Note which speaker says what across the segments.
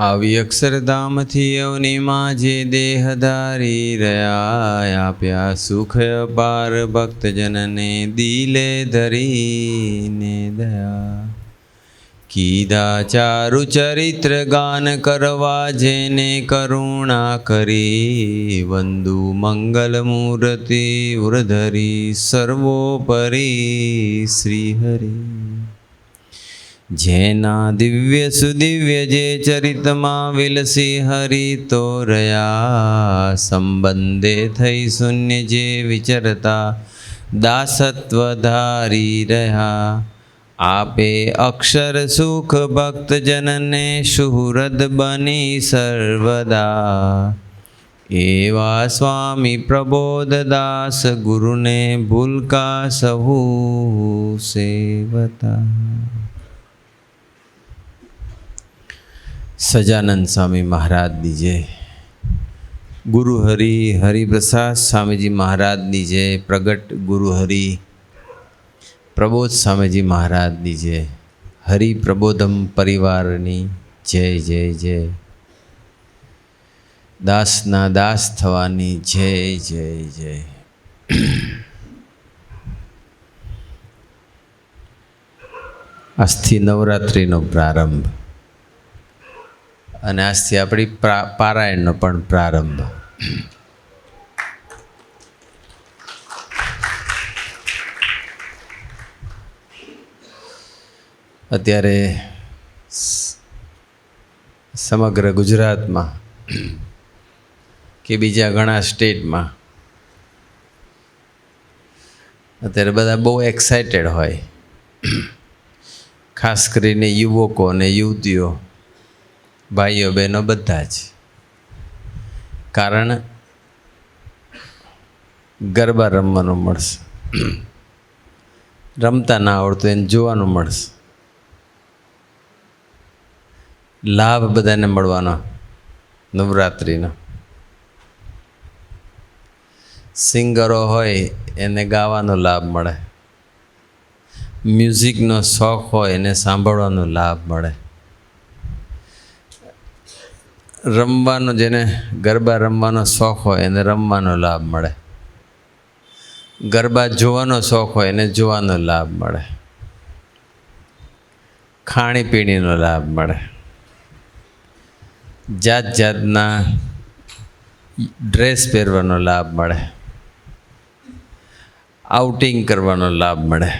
Speaker 1: આવી અક્ષરધામથી અવનીમાં જે દેહ ધારી રહ્યા, આપ્યા સુખ અપાર ભક્તજનને દિલે ધરીને દયા. કીધા ચારુ ચરિત્ર ગાન કરવા જેને કરુણા કરી, વંદુ મંગલ મૂર્તિ ઉરધરી સર્વોપરી શ્રી હરિ. જેના દિવ્ય સુદિવ્ય જે ચરિતમાં વિલસી હરિ તો રહ્યા, સંબંધે થઈ શૂન્ય જે વિચરતા દાસત્વ ધારી રહ્યા. આપે અક્ષર સુખ ભક્તજનને સુહૃદ બની સર્વદા, એવા સ્વામી પ્રબોધદાસ ગુરુને ભૂલકા સહુ સેવતા. સજાનંદ સ્વામી મહારાજની જય. ગુરુ હરિ હરિપ્રસાદ સ્વામીજી મહારાજની જય. પ્રગટ ગુરુ હરિ પ્રબોધ સ્વામીજી મહારાજની જય. હરિ પ્રબોધમ પરિવારની જય જય જય. દાસના દાસ થવાની જય જય જય. આજથી નવરાત્રિનો પ્રારંભ અને આજથી આપણી પારાયણનો પણ પ્રારંભ. અત્યારે સમગ્ર ગુજરાતમાં કે બીજા ઘણા સ્ટેટમાં અત્યારે બધા બહુ એક્સાઇટેડ હોય, ખાસ કરીને યુવકો અને યુવતીઓ, ભાઈઓ બહેનો બધા જ. કારણ ગરબા રમવાનું મળશે, રમતા ના આવડતું એને જોવાનું મળશે, લાભ બધાને મળવાનો નવરાત્રિનો. સિંગરો હોય એને ગાવાનો લાભ મળે, મ્યુઝિકનો શોખ હોય એને સાંભળવાનો લાભ મળે, રમવાનો જેને ગરબા રમવાનો શોખ હોય એને રમવાનો લાભ મળે, ગરબા જોવાનો શોખ હોય એને જોવાનો લાભ મળે, ખાણીપીણીનો લાભ મળે, જાત જાતના ડ્રેસ પહેરવાનો લાભ મળે, આઉટિંગ કરવાનો લાભ મળે.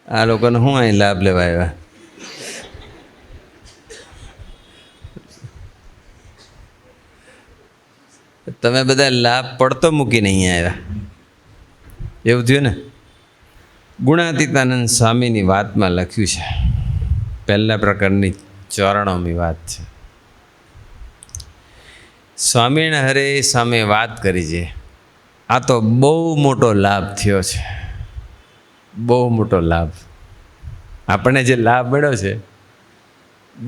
Speaker 1: આ લોકોને શું અહીં લાભ લેવા આવ્યા? તમે બધા લાભ પડતો મૂકીને અહીંયા આવ્યા, એવું થયું ને? ગુણાતીતાનંદ સ્વામીની વાતમાં લખ્યું છે, પહેલા પ્રકારની 94મી વાત છે. સ્વામિનારાયણ હરે સામે વાત કરી છે, આ તો બહુ મોટો લાભ થયો છે, બહુ મોટો લાભ. આપણને જે લાભ મળ્યો છે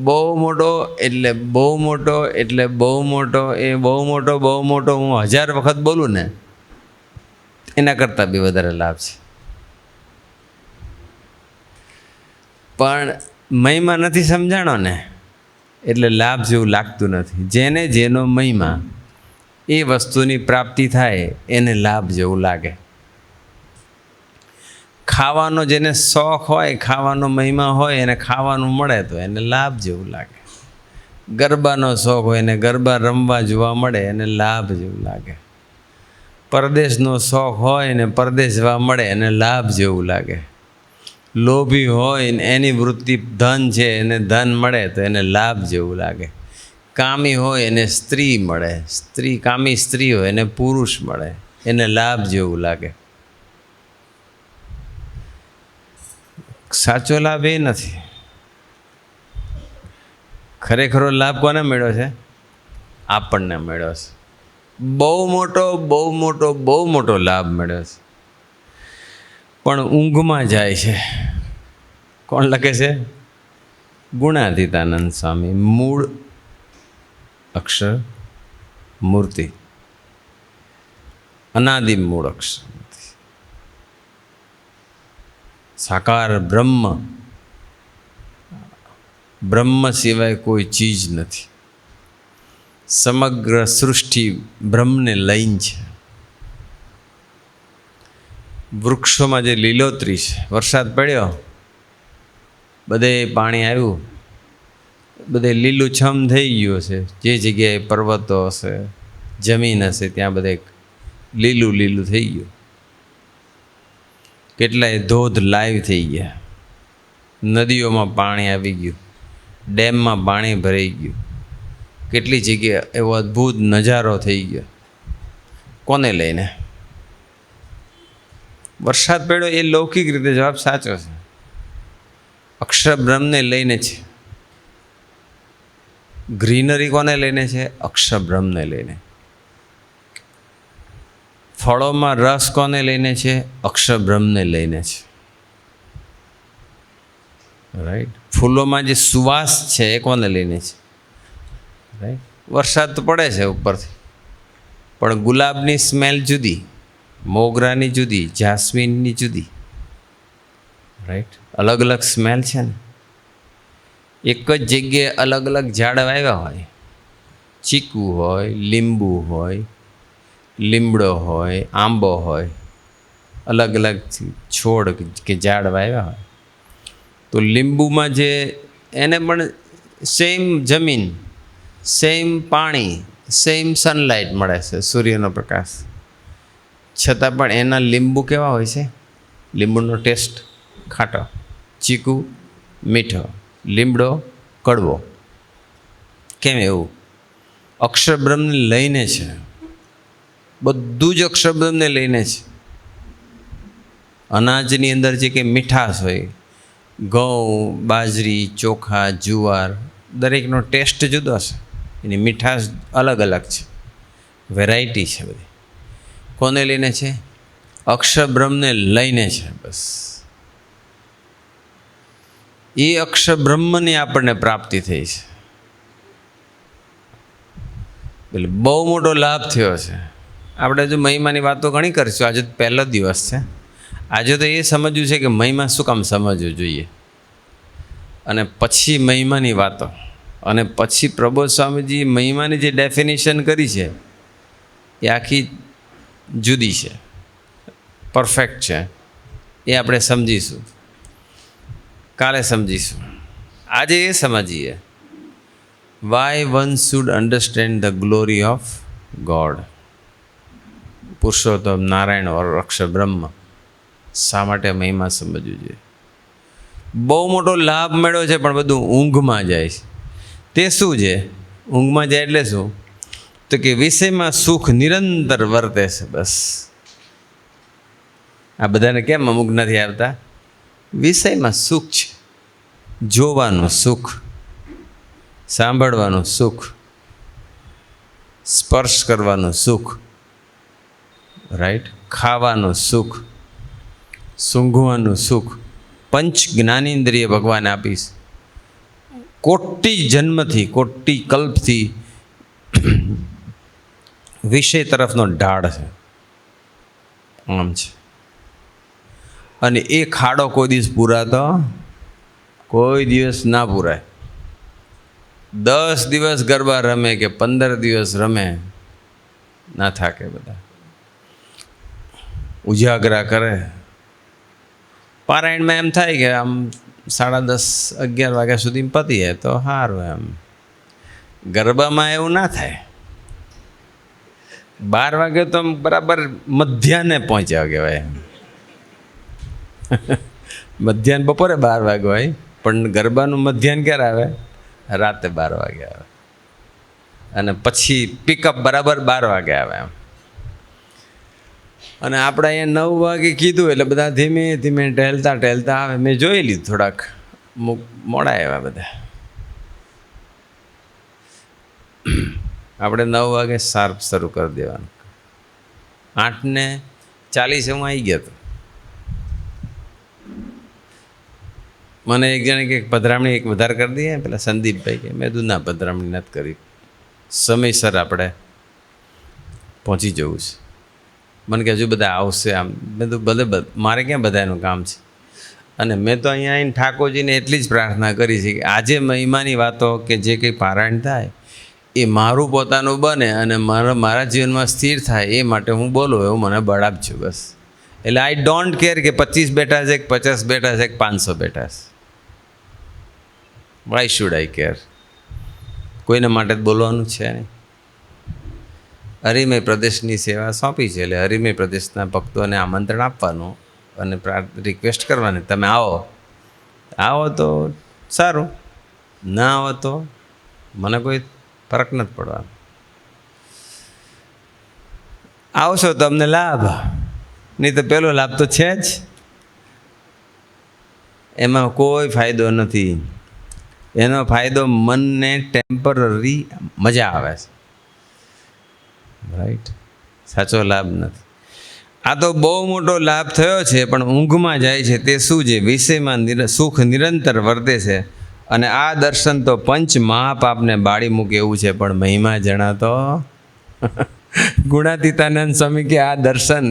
Speaker 1: બહુ મોટો એટલે બહુ મોટો એટલે બહુ મોટો, એ બહુ મોટો બહુ મોટો હું 1000 વખત બોલું ને એના કરતાં બી વધારે લાભ છે. પણ મહિમા નથી સમજાણો ને એટલે લાભ જેવું લાગતું નથી. જેને જેનો મહિમા એ વસ્તુની પ્રાપ્તિ થાય એને લાભ જેવું લાગે. ખાવાનો જેને શોખ હોય, ખાવાનો મહિમા હોય એને ખાવાનું મળે તો એને લાભ જેવું લાગે. ગરબાનો શોખ હોય એને ગરબા રમવા જોવા મળે એને લાભ જેવું લાગે. પરદેશનો શોખ હોય ને પરદેશ જવા મળે એને લાભ જેવું લાગે. લોભી હોય ને એની વૃત્તિ ધન છે એને ધન મળે તો એને લાભ જેવું લાગે. કામી હોય એને સ્ત્રી મળે, કામી સ્ત્રી હોય એને પુરુષ મળે એને લાભ જેવું લાગે. સાચો લાભ એ નથી. ખરેખરો લાભ કોને મળ્યો છે? આપણને મળ્યો છે. બહુ મોટો બહુ મોટો બહુ મોટો લાભ મળ્યો છે, પણ ઊંઘમાં જાય છે. કોણ લખે છે? ગુણાતીતાનંદ સ્વામી, મૂળ અક્ષર મૂર્તિ, અનાદિ મૂળ અક્ષર. સાકાર બ્રહ્મ, બ્રહ્મ સિવાય કોઈ ચીજ નથી. સમગ્ર સૃષ્ટિ બ્રહ્મને લઈને છે. વૃક્ષોમાં જે લીલોતરી છે, વરસાદ પડ્યો, બધે પાણી આવ્યું, બધે લીલુંછમ થઈ ગયું છે. જે જગ્યાએ પર્વતો હશે, જમીન હશે, ત્યાં બધે લીલું લીલું થઈ ગયું. કેટલાય ધોધ લાઈવ થઈ ગયા, નદીઓમાં પાણી આવી ગયું, ડેમમાં પાણી ભરાઈ ગયું. કેટલી જગ્યાએ એવો અદ્ભુત નજારો થઈ ગયો. કોને લઈને? વરસાદ પડ્યો એ લૌકિક રીતે જવાબ સાચો છે. અક્ષર બ્રહ્મને લઈને છે. ગ્રીનરી કોને લઈને છે? અક્ષર બ્રહ્મને લઈને. ફળોમાં રસ કોને લઈને છે? અક્ષર બ્રહ્મને લઈને છે. રાઈટ. ફૂલોમાં જે સુવાસ છે એ કોને લઈને છે? રાઈટ. વરસાદ તો પડે છે ઉપરથી, પણ ગુલાબની સ્મેલ જુદી, મોગરાની જુદી, જાસ્મીનની જુદી. રાઈટ. અલગ અલગ સ્મેલ છે ને. એક જ જગ્યાએ અલગ અલગ ઝાડ વાવ્યા હોય, ચીકુ હોય, લીંબુ હોય, લીમડો હોય, આંબો હોય, અલગ અલગ છોડ કે ઝાડ વાવ્યા હોય, તો લીંબુમાં જે એને પણ સેમ જમીન, સેમ પાણી, સેમ સનલાઇટ મળે છે, સૂર્યનો પ્રકાશ, છતાં પણ એના લીંબુ કેવા હોય છે? લીંબુનો ટેસ્ટ ખાટો, ચીકુ મીઠો, લીમડો કડવો. કેમ એવું? અક્ષર બ્રહ્મને લઈને છે. બધું જ અક્ષર બ્રહ્મને લઈને છે. અનાજની અંદર જે કંઈ મીઠાશ હોય, ઘઉં, બાજરી, ચોખા, જુવાર, દરેકનો ટેસ્ટ જુદો છે, એની મીઠાશ અલગ અલગ છે, વેરાયટી છે બધી. કોને લઈને છે? અક્ષર બ્રહ્મને લઈને છે. બસ એ અક્ષર બ્રહ્મની આપણને પ્રાપ્તિ થઈ છે. એટલે બહુ મોટો લાભ થયો છે. આપણે જો મહિમાની વાતો ઘણી કરીશું. આજે પહેલો દિવસ છે. આજે તો એ સમજવું છે કે મહિમા શું કામ સમજવું જોઈએ, અને પછી મહિમાની વાતો, અને પછી પ્રબોધ સ્વામીજી મહિમાની જે ડેફિનેશન કરી છે એ આખી જુદી છે, પરફેક્ટ છે. એ આપણે સમજીશું, કાલે સમજીશું. આજે એ સમજીએ why one should understand the glory of God. Purushottam Narayan or Akshar Brahm. શા માટે મહિમા સમજવું જોઈએ? બહુ મોટો લાભ મળ્યો છે, પણ બધું ઊંઘમાં જાય છે. તે શું છે? ઊંઘમાં જાય એટલે શું? તો કે વિષયમાં સુખ નિરંતર વર્તે છે. બસ આ બધાને કેમ અમુક નથી આવતા? વિષયમાં સુખ છે. જોવાનું સુખ, સાંભળવાનું સુખ, સ્પર્શ કરવાનું સુખ, રાઈટ, ખાવાનું સુખ, સૂંઘવાનું સુખ. પંચ જ્ઞાનેન્દ્રિય ભગવાન આપીશ. કોટી જન્મથી, કોટી કલ્પથી વિષય તરફનો ઢાળ છે. આમ છે. અને એ ખાડો કોઈ દિવસ પૂરાતો કોઈ દિવસ ના પૂરાય. 10 દિવસ ગરબા રમે કે 15 દિવસ રમે, ના થાકે. બધા ઉજાગરા કરે. પારાયણમાં એમ થાય કે આમ 10:30, 11 વાગ્યા સુધી પતી જાય તો સારું. એમ ગરબામાં એવું ના થાય. 12 વાગે તો બરાબર મધ્યાહને પહોંચ્યા કહેવાય. મધ્યાહન બપોરે 12 વાગે હોય, પણ ગરબાનું મધ્યાહન ક્યારે આવે? રાતે 12 વાગે આવે. અને પછી પિકઅપ બરાબર 12 વાગે આવે. એમ. અને આપણે અહીંયા 9 વાગે કીધું એટલે બધા ધીમે ધીમે ટહેલતા ટહેલતા આવે. મેં જોઈ લીધું, થોડાક મોડા આવ્યા બધા. આપણે 9 વાગે શાર્પ શરૂ કરી દેવાનું. 8:40 હું આવી ગયો હતો. મને એક જણે કે પધરામણી એક વધારે કરી દઈએ, પેલા સંદીપભાઈ કે. મેં કીધું ના, પધરામણી નથી કરી, સમયસર આપણે પહોંચી જવું છે. મને કે હજુ બધા આવશે. આમ મેં તો ભલે, મારે ક્યાં બધાનું કામ છે. અને મેં તો અહીંયા આવીને ઠાકોરજીને એટલી જ પ્રાર્થના કરી છે કે આજે મહિમાની વાતો કે જે કંઈ પારાયણ થાય એ મારું પોતાનું બને અને મારા જીવનમાં સ્થિર થાય એ માટે હું બોલું એવું મને બળ આપજો બસ. એટલે આઈ ડોન્ટ કેર કે 25 બેઠા છે કે 50 બેઠા છે કે 500 બેઠા છે. Why should I care? કોઈને માટે જ બોલવાનું છે નહીં. હરિમય પ્રદેશની સેવા સોંપી છે એટલે હરિમય પ્રદેશના ભક્તોને આમંત્રણ આપવાનું અને રિક્વેસ્ટ કરવાની, તમે આવો તો સારું, ના આવો તો મને કોઈ ફરક નથી પડવાનો. આવશો તો અમને લાભ, નહીં તો પેલો લાભ તો છે જ, એમાં કોઈ ફાયદો નથી. એનો ફાયદો મનને ટેમ્પરરી મજા આવે છે, રાઈટ? સાચો લાભ નથી. આ તો બહુ મોટો લાભ થયો છે, પણ ઊંઘમાં જાય છે તે શું છે? વિષયમાં સુખ નિરંતર વર્તે છે. અને આ દર્શન તો પંચ મહાપાપને બાળી મૂકે એવું છે, પણ મહિમા જણાતો ગુણાતીતાનંદ સ્વામી કે આ દર્શન,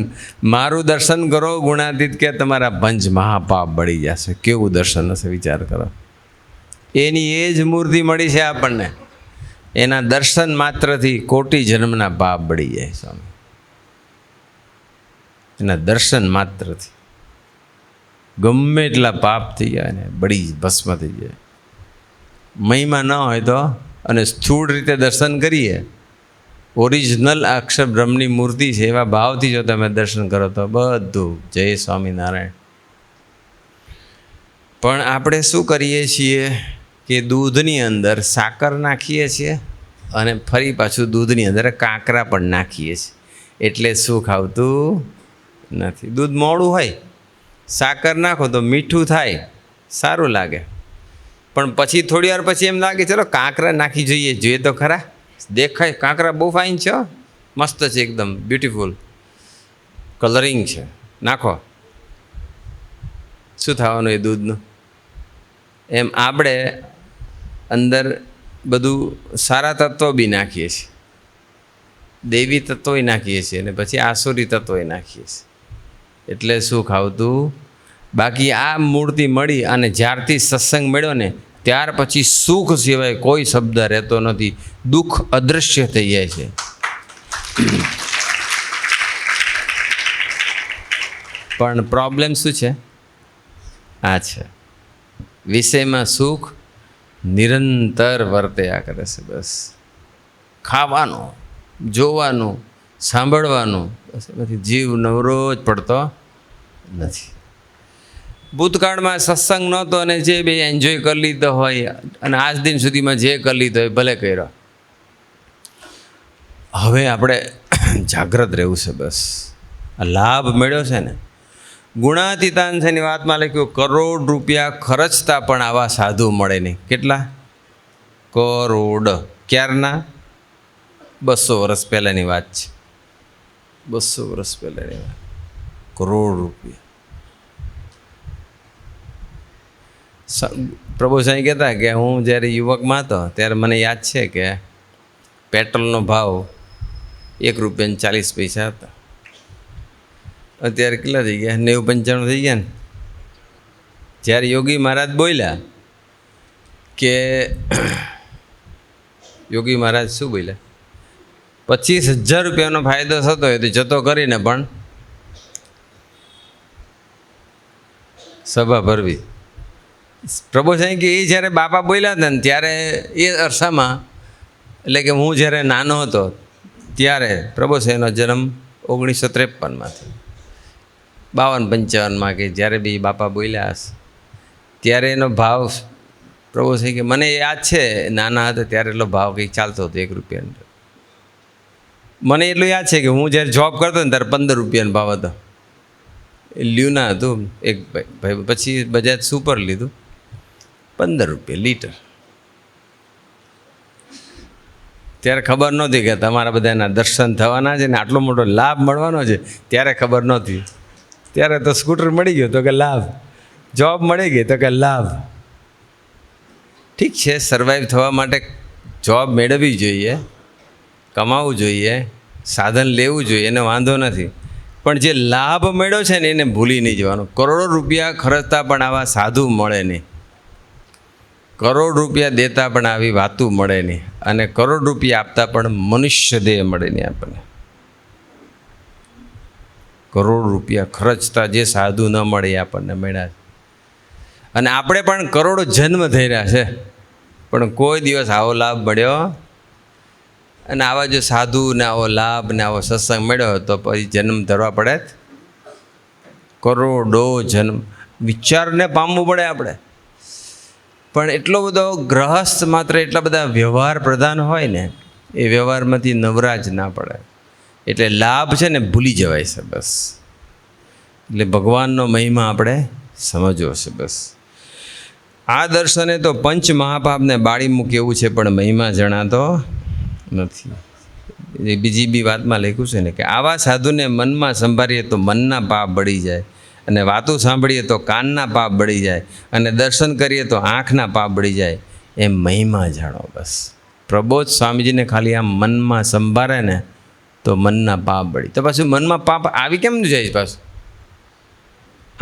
Speaker 1: મારું દર્શન કરો ગુણાતીત કે તમારા પંચ મહાપાપ બળી જશે. કેવું દર્શન હશે વિચાર કરો. એની એ જ મૂર્તિ મળી છે આપણને, એના દર્શન માત્રથી કોટી જન્મના પાપ બળી જાય સ્વામી. એના દર્શન માત્રથી ગમે એટલા પાપ થઈ જાય ને બળી ભસ્મ થઈ જાય. મહિમા ન હોય તો, અને સ્થૂળ રીતે દર્શન કરીએ, ઓરિજિનલ અક્ષર બ્રહ્મની મૂર્તિ છે એવા ભાવથી જો તમે દર્શન કરો તો બધું જય સ્વામિનારાયણ. પણ આપણે શું કરીએ છીએ કે દૂધની અંદર સાકર નાખીએ છીએ અને ફરી પાછું દૂધની અંદર કાંકરા પણ નાખીએ છીએ, એટલે સુખ આવતું નથી. દૂધ મોડું હોય, સાકર નાખો તો મીઠું થાય, સારું લાગે, પણ પછી થોડી વાર પછી એમ લાગે ચલો કાંકરા નાખી જોઈએ તો ખરા, દેખાય કાંકરા બહુ ફાઇન છે, મસ્ત છે, એકદમ બ્યુટીફુલ કલરિંગ છે, નાખો. શું થવાનું એ દૂધનું? એમ આપણે અંદર બધું સારા તત્વો બી નાખીએ છીએ, દૈવી તત્વોય નાખીએ છીએ અને પછી આસુરી તત્વોય નાખીએ છીએ, એટલે સુખ આવતું. બાકી આ મૂર્તિ મળી અને જ્યારથી સત્સંગ મળ્યો ને ત્યાર પછી સુખ સિવાય કોઈ શબ્દ રહેતો નથી, દુઃખ અદૃશ્ય થઈ જાય છે. પણ પ્રોબ્લેમ શું છે? આ છે વિષયમાં સુખ નિરંતર વર્ત્યા કરે છે. બસ ખાવાનું, જોવાનું, સાંભળવાનું, બસ એમાંથી જીવ નવરો જ પડતો નથી. ભૂતકાળમાં સત્સંગ નહોતો અને જે બે એન્જોય કરી લીધો હોય અને આજ દિન સુધીમાં જે કરી લીધો હોય ભલે કર્યો. હવે આપણે જાગ્રત રહેવું છે. બસ આ લાભ મળ્યો છે ને, ગુણાતીતાંશની વાતમાં લખ્યું કરોડ રૂપિયા ખર્ચતા પણ આવા સાધુ મળે નહીં. કેટલા કરોડ? ક્યારના? 200 વર્ષ પહેલાંની વાત છે. 200 વર્ષ પહેલાંની વાત. કરોડ રૂપિયા. પ્રભુ સાંઈ કહેતા કે હું જ્યારે યુવકમાં હતો ત્યારે મને યાદ છે કે પેટ્રોલનો ભાવ 1 રૂપિયા 40 પૈસા હતા. અત્યારે કેટલા થઈ ગયા? 90-95 થઈ ગયા ને. જ્યારે યોગી મહારાજ બોલ્યા કે યોગી મહારાજ શું બોલ્યા? 25,000 રૂપિયાનો ફાયદો થતો હોય તો જતો કરીને પણ સભા ભરવી. પ્રભુ સાંઈ કે એ જ્યારે બાપા બોલ્યા હતા ને ત્યારે એ અરસામાં, એટલે કે હું જ્યારે નાનો હતો ત્યારે પ્રભુ સાંઈનો જન્મ 1953માં થયો. 52-55માં કે જ્યારે બી બાપા બોલ્યા હશે ત્યારે એનો ભાવ પ્રભુ સાંઈ કે મને યાદ છે નાના હતા ત્યારે એટલો ભાવ કંઈક ચાલતો હતો 1 રૂપિયાનો. મને એટલું યાદ છે કે હું જ્યારે જોબ કરતો ને ત્યારે 15 રૂપિયાનો ભાવ હતો. લ્યુના હતું એક ભાઈ, પછી બજાજ સુપર લીધું, 15 રૂપિયા લીટર. ત્યારે ખબર નહોતી કે તમારા બધાના દર્શન થવાના છે ને આટલો મોટો લાભ મળવાનો છે, ત્યારે ખબર નહોતી. ત્યારે તો સ્કૂટર મળી ગયો તો કે લાભ, જોબ મળી ગઈ તો કે લાભ. ઠીક છે, સર્વાઈવ થવા માટે જોબ મેળવવી જોઈએ, કમાવું જોઈએ, સાધન લેવું જોઈએ, એને વાંધો નથી. પણ જે લાભ મળ્યો છે ને એને ભૂલી નહીં જવાનું. કરોડો રૂપિયા ખર્ચતા પણ આવા સાધુ મળે નહીં, કરોડ રૂપિયા દેતા પણ આવી વાતું મળે નહીં, અને કરોડ રૂપિયા આપતા પણ મનુષ્ય દેહ મળે નહીં આપણને. કરોડ રૂપિયા ખર્ચતા જે સાધુ ન મળે એ આપણને મળ્યા. અને આપણે પણ કરોડો જન્મ થઈ રહ્યા છે, પણ કોઈ દિવસ આવો લાભ મળ્યો. અને આવા જો સાધુ ને આવો લાભ ને આવો સત્સંગ મળ્યો તો પછી જન્મ ધરવા પડે, કરોડો જન્મ વિચારને પામવું પડે આપણે. પણ એટલો બધો ગ્રહસ્થ માત્ર એટલા બધા વ્યવહાર પ્રધાન હોય ને, એ વ્યવહારમાંથી નવરાજ ના પડે. એટલે લાભ છે ને ભૂલી જવાય છે બસ. એટલે ભગવાનનો મહિમા આપણે સમજવો છે બસ. આ દર્શને તો પંચ મહાપાપને બાળી મૂકે એવું છે, પણ મહિમા જણાતો નથી. એ બીજી બી વાતમાં લખ્યું છે ને કે આવા સાધુને મનમાં સંભાળીએ તો મનના પાપ બળી જાય, અને વાતો સાંભળીએ તો કાનના પાપ બળી જાય, અને દર્શન કરીએ તો આંખના પાપ બળી જાય. એમ મહિમા જાણો બસ. પ્રબોધ સ્વામીજીને ખાલી આમ મનમાં સંભાળે ને તો મનના પાપ બળી. તો પાછું મનમાં પાપ આવી કેમ જાય? પાછું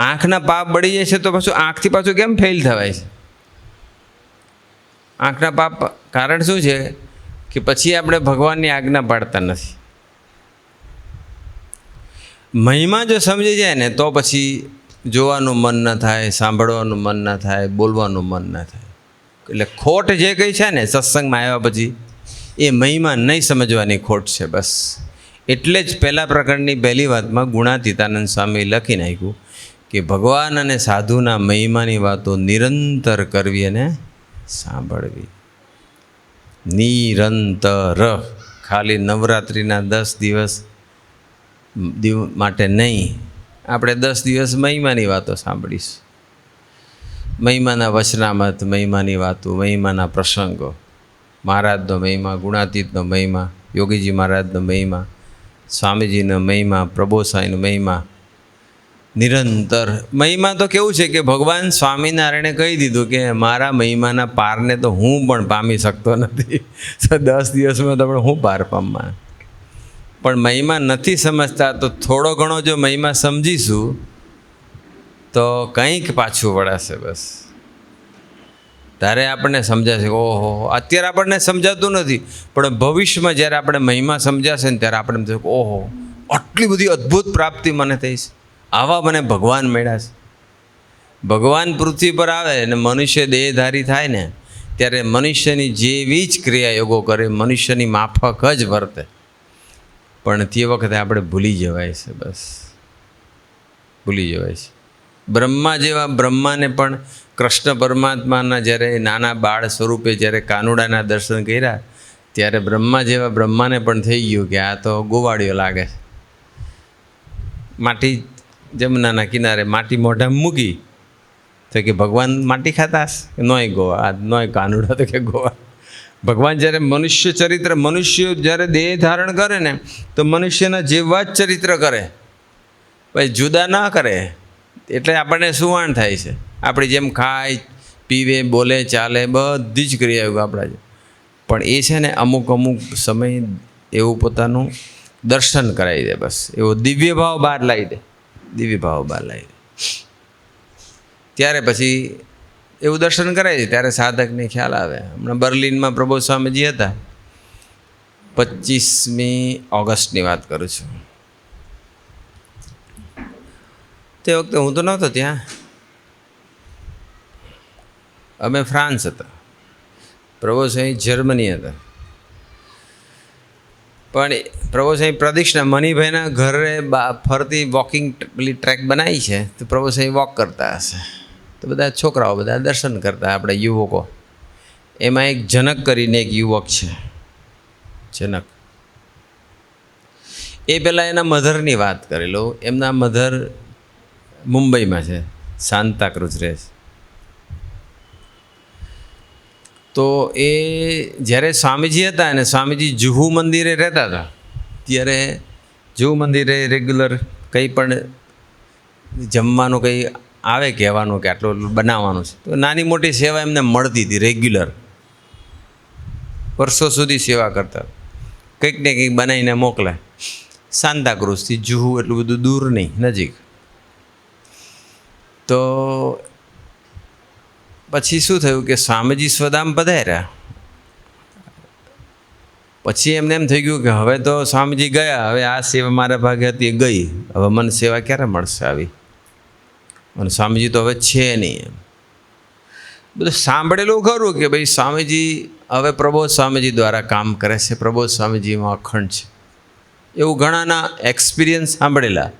Speaker 1: આંખના પાપ બળી જાય છે તો પાછું આંખથી પાછું કેમ ફેલ થવાય છે? આંખના પાપ કારણ શું છે કે પછી આપણે ભગવાનની આજ્ઞા પાડતા નથી. મહિમા જો સમજી જાય ને તો પછી જોવાનું મન ન થાય, સાંભળવાનું મન ન થાય, બોલવાનું મન ન થાય. એટલે ખોટ જે કંઈ છે ને સત્સંગમાં આવ્યા પછી એ મહિમા નહીં સમજવાની ખોટ છે બસ. એટલે જ પહેલા પ્રકરણની પહેલી વાતમાં ગુણાતીતાનંદ સ્વામી લખી નાખ્યું કે ભગવાન અને સાધુના મહિમાની વાતો નિરંતર કરવી અને સાંભળવી. નિરંતર, ખાલી નવરાત્રિના 10 દિવસ માટે નહીં. આપણે 10 દિવસ મહિમાની વાતો સાંભળીશું, મહિમાના વચનામત, મહિમાની વાતો, મહિમાના પ્રસંગો, મહારાજનો મહિમા, ગુણાતીતનો મહિમા, યોગીજી મહારાજનો મહિમા, સ્વામીજીનો મહિમા, પ્રભોસાઈનો મહિમા. નિરંતર મહિમા તો કેવું છે કે ભગવાન સ્વામિનારાયણે કહી દીધું કે મારા મહિમાના પારને તો હું પણ પામી શકતો નથી. 10 દિવસમાં તો પણ હું પાર પામવા. પણ મહિમા નથી સમજતા તો થોડો ઘણો જો મહિમા સમજીશું તો કંઈક પાછું વળાશે બસ. ત્યારે આપણને સમજાશે. ઓહો, અત્યારે આપણને સમજાતું નથી, પણ ભવિષ્યમાં જ્યારે આપણે મહિમા સમજાશે ને ત્યારે આપણે થશે ઓહો, આટલી બધી અદ્ભુત પ્રાપ્તિ મને થઈ છે, આવા મને ભગવાન મળ્યા છે. ભગવાન પૃથ્વી પર આવે અને મનુષ્ય દેહધારી થાય ને ત્યારે મનુષ્યની જેવી જ ક્રિયાયોગો કરે, મનુષ્યની માફક જ વર્તે. પણ તે વખતે આપણે ભૂલી જવાય છે બસ, ભૂલી જવાય છે. બ્રહ્મા જેવા બ્રહ્માને પણ કૃષ્ણ પરમાત્માના જ્યારે નાના બાળ સ્વરૂપે જ્યારે કાનુડાના દર્શન કર્યા ત્યારે બ્રહ્મા જેવા બ્રહ્માને પણ થઈ ગયું કે આ તો ગોવાળિયો લાગે છે. માટી જમનાના કિનારે માટી મોઢામાં મૂકી તો કે ભગવાન માટી ખાતા હશે? નોય ગોવા, આ નોય કાનુડા, તો કે ગોવા. ભગવાન જ્યારે મનુષ્ય ચરિત્ર, મનુષ્ય જ્યારે દેહ ધારણ કરે ને તો મનુષ્યના જેવા જ ચરિત્ર કરે, ભાઈ જુદા ના કરે. એટલે આપણને સુવાણ થાય છે. આપણી જેમ ખાય, પીવે, બોલે, ચાલે, બધી જ ક્રિયાઓ આપણા છે. પણ એ છે ને અમુક અમુક સમય એવું પોતાનું દર્શન કરાવી દે બસ. એવો દિવ્ય ભાવ બહાર લાવી દે, દિવ્ય ભાવ બહાર લાવી દે. ત્યારે પછી એવું દર્શન કરાય છે ત્યારે સાધકને ખ્યાલ આવે. હમણાં બર્લિનમાં પ્રબોધ સ્વામીજી હતા, 25મી ઓગસ્ટની વાત કરું છું. તે વખતે હું તો નહોતો ત્યાં, અમે ફ્રાન્સ હતા, પ્રભુ સાંઈ જર્મની હતા. પણ પ્રભુ સાંઈ પ્રદક્ષિણા મનીભાઈના ઘરે ફરતી વોકિંગ પેલી ટ્રેક બનાવી છે, તો પ્રભુ સાંઈ વોક કરતા હશે તો બધા છોકરાઓ બધા દર્શન કરતા, આપણે યુવકો. એમાં એક જનક કરીને એક યુવક છે, જનક. એ પહેલાં એના મધરની વાત કરી લો. એમના મધર મુંબઈમાં છે, સાંતાક્રુઝ રહે છે. તો એ જ્યારે સ્વામીજી હતા અને સ્વામીજી જુહુ મંદિરે રહેતા હતા ત્યારે જુહુ મંદિરે રેગ્યુલર કંઈ પણ જમવાનું કંઈ આવે કહેવાનું કે આટલું બનાવવાનું છે, તો નાની મોટી સેવા એમને મળતી હતી રેગ્યુલર. વર્ષો સુધી સેવા કરતા, કંઈક ને કંઈક બનાવીને મોકલે. સાંતાક્રુઝથી જુહુ એટલું બધું દૂર નહીં, નજીક. તો પછી શું થયું કે સ્વામીજી સ્વધામ પધાર્યા. પછી એમને એમ થઈ ગયું કે હવે તો સ્વામીજી ગયા, હવે આ સેવા મારા ભાગે હતી એ ગઈ, હવે મને સેવા ક્યારે મળશે આવી, અને સ્વામીજી તો હવે છે નહીં. એમ બધું સાંભળેલું ખરું કે ભાઈ સ્વામીજી હવે પ્રબોધ સ્વામીજી દ્વારા કામ કરે છે, પ્રબોધ સ્વામીજીમાં અખંડ છે, એવું ઘણાના એક્સપિરિયન્સ સાંભળેલા.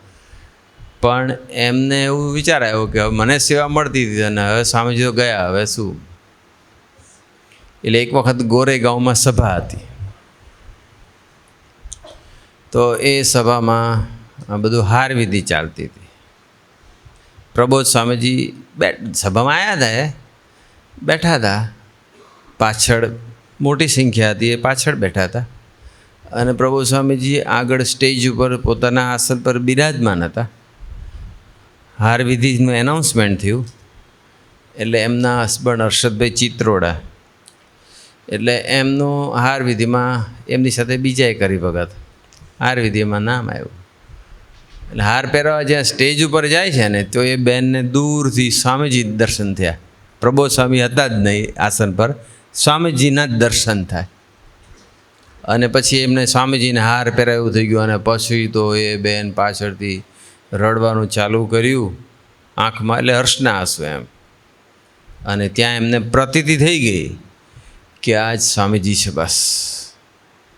Speaker 1: પણ એમને એવું વિચાર આવ્યો કે હવે મને સેવા મળતી હતી અને હવે સ્વામીજી તો ગયા, હવે શું. એટલે એક વખત ગોરેગાંવમાં સભા હતી. તો એ સભામાં બધું હાર વિધિ ચાલતી હતી. પ્રબોધ સ્વામીજી સભામાં આવ્યા હતા, બેઠા હતા, પાછળ મોટી સંખ્યા હતી, એ પાછળ બેઠા હતા. અને પ્રબોધ સ્વામીજી આગળ સ્ટેજ ઉપર પોતાના આસન પર બિરાજમાન હતા. હાર વિધિનું એનાઉન્સમેન્ટ થયું એટલે એમના હસબન્ડ હર્ષદભાઈ ચિત્રોડા, એટલે એમનું હાર વિધિમાં એમની સાથે બીજાએ કરી ભગત, હાર વિધિમાં નામ આવ્યું. એટલે હાર પહેરવા જ્યાં સ્ટેજ ઉપર જાય છે ને, તો એ બેનને દૂરથી સ્વામીજી દર્શન થયા. પ્રબોધ સ્વામી હતા જ નહીં આસન પર, સ્વામીજીના જ દર્શન થાય. અને પછી એમને સ્વામીજીને હાર પહેરાવ્યું થઈ ગયું. અને પછી તો એ બેન પાછળથી રડવાનું ચાલુ કર્યું આંખમાં, એટલે હર્ષના આંસુ એમ. અને ત્યાં એમને પ્રતીતિ થઈ ગઈ કે આ જ સ્વામીજી છે, બસ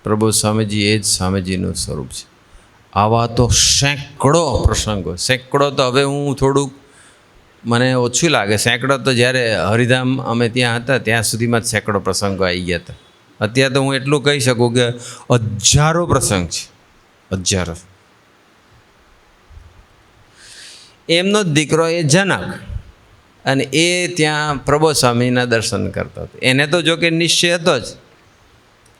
Speaker 1: પ્રબોધ સ્વામીજી એ જ સ્વામીજીનું સ્વરૂપ છે. આવા તો સેંકડો પ્રસંગો, સેંકડો તો હવે હું થોડુંક મને ઓછું લાગે, સેંકડો તો જ્યારે હરિધામ અમે ત્યાં હતા ત્યાં સુધીમાં જ સેંકડો પ્રસંગો આવી ગયા હતા. અત્યારે તો હું એટલું કહી શકું કે હજારો પ્રસંગ છે, હજારો. એમનો જ દીકરો એ જનક, અને એ ત્યાં પ્રબોધ સ્વામીના દર્શન કરતો હતો. એને તો જો કે નિશ્ચય હતો જ,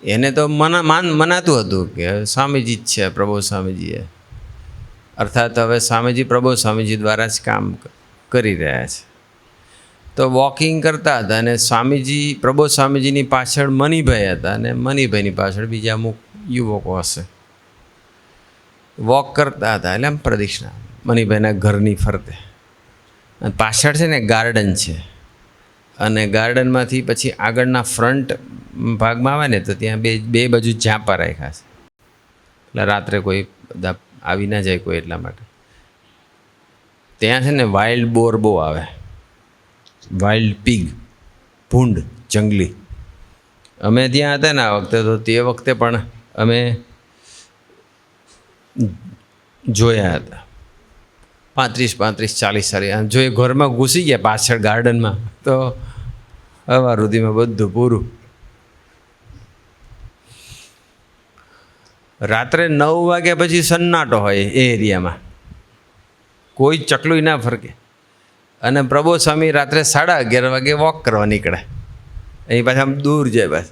Speaker 1: એને તો મનાતું હતું કે સ્વામીજી જ છે, પ્રબોધ સ્વામીજીએ, અર્થાત હવે સ્વામીજી પ્રબોધ સ્વામીજી દ્વારા જ કામ કરી રહ્યા છે. તો વોકિંગ કરતા હતા, અને સ્વામીજી પ્રબોધ સ્વામીજીની પાછળ મનીભાઈ હતા, અને મનીભાઈની પાછળ બીજા અમુક યુવકો હશે. વોક કરતા હતા, એટલે આમ પ્રદક્ષિણા મનીભાઈના ઘરની ફરતે. અને પાછળ છે ને ગાર્ડન છે, અને ગાર્ડનમાંથી પછી આગળના ફ્રન્ટ ભાગમાં આવે ને તો ત્યાં બે બાજુ ઝાંપા રાખ્યા છે, એટલે રાત્રે કોઈ બધા આવી ના જાય કોઈ, એટલા માટે. ત્યાં છે ને વાઇલ્ડ બોર બહુ આવે, વાઇલ્ડ પીગ, ભૂંડ જંગલી. અમે ત્યાં હતા ને આ વખતે, તો તે વખતે પણ અમે જોયા હતા. 35-40 જો એ ઘરમાં ઘૂસી ગયા પાછળ ગાર્ડનમાં, તો હવા સુધીમાં બધું પૂરું. રાત્રે 9 વાગ્યા પછી સન્નાટો હોય એ એરિયામાં, કોઈ ચકલું ના ફરકે. અને પ્રબોધ સ્વામી રાત્રે 11:30 વાગે વોક કરવા નીકળે, અહીં પાછા આમ દૂર જાય. બસ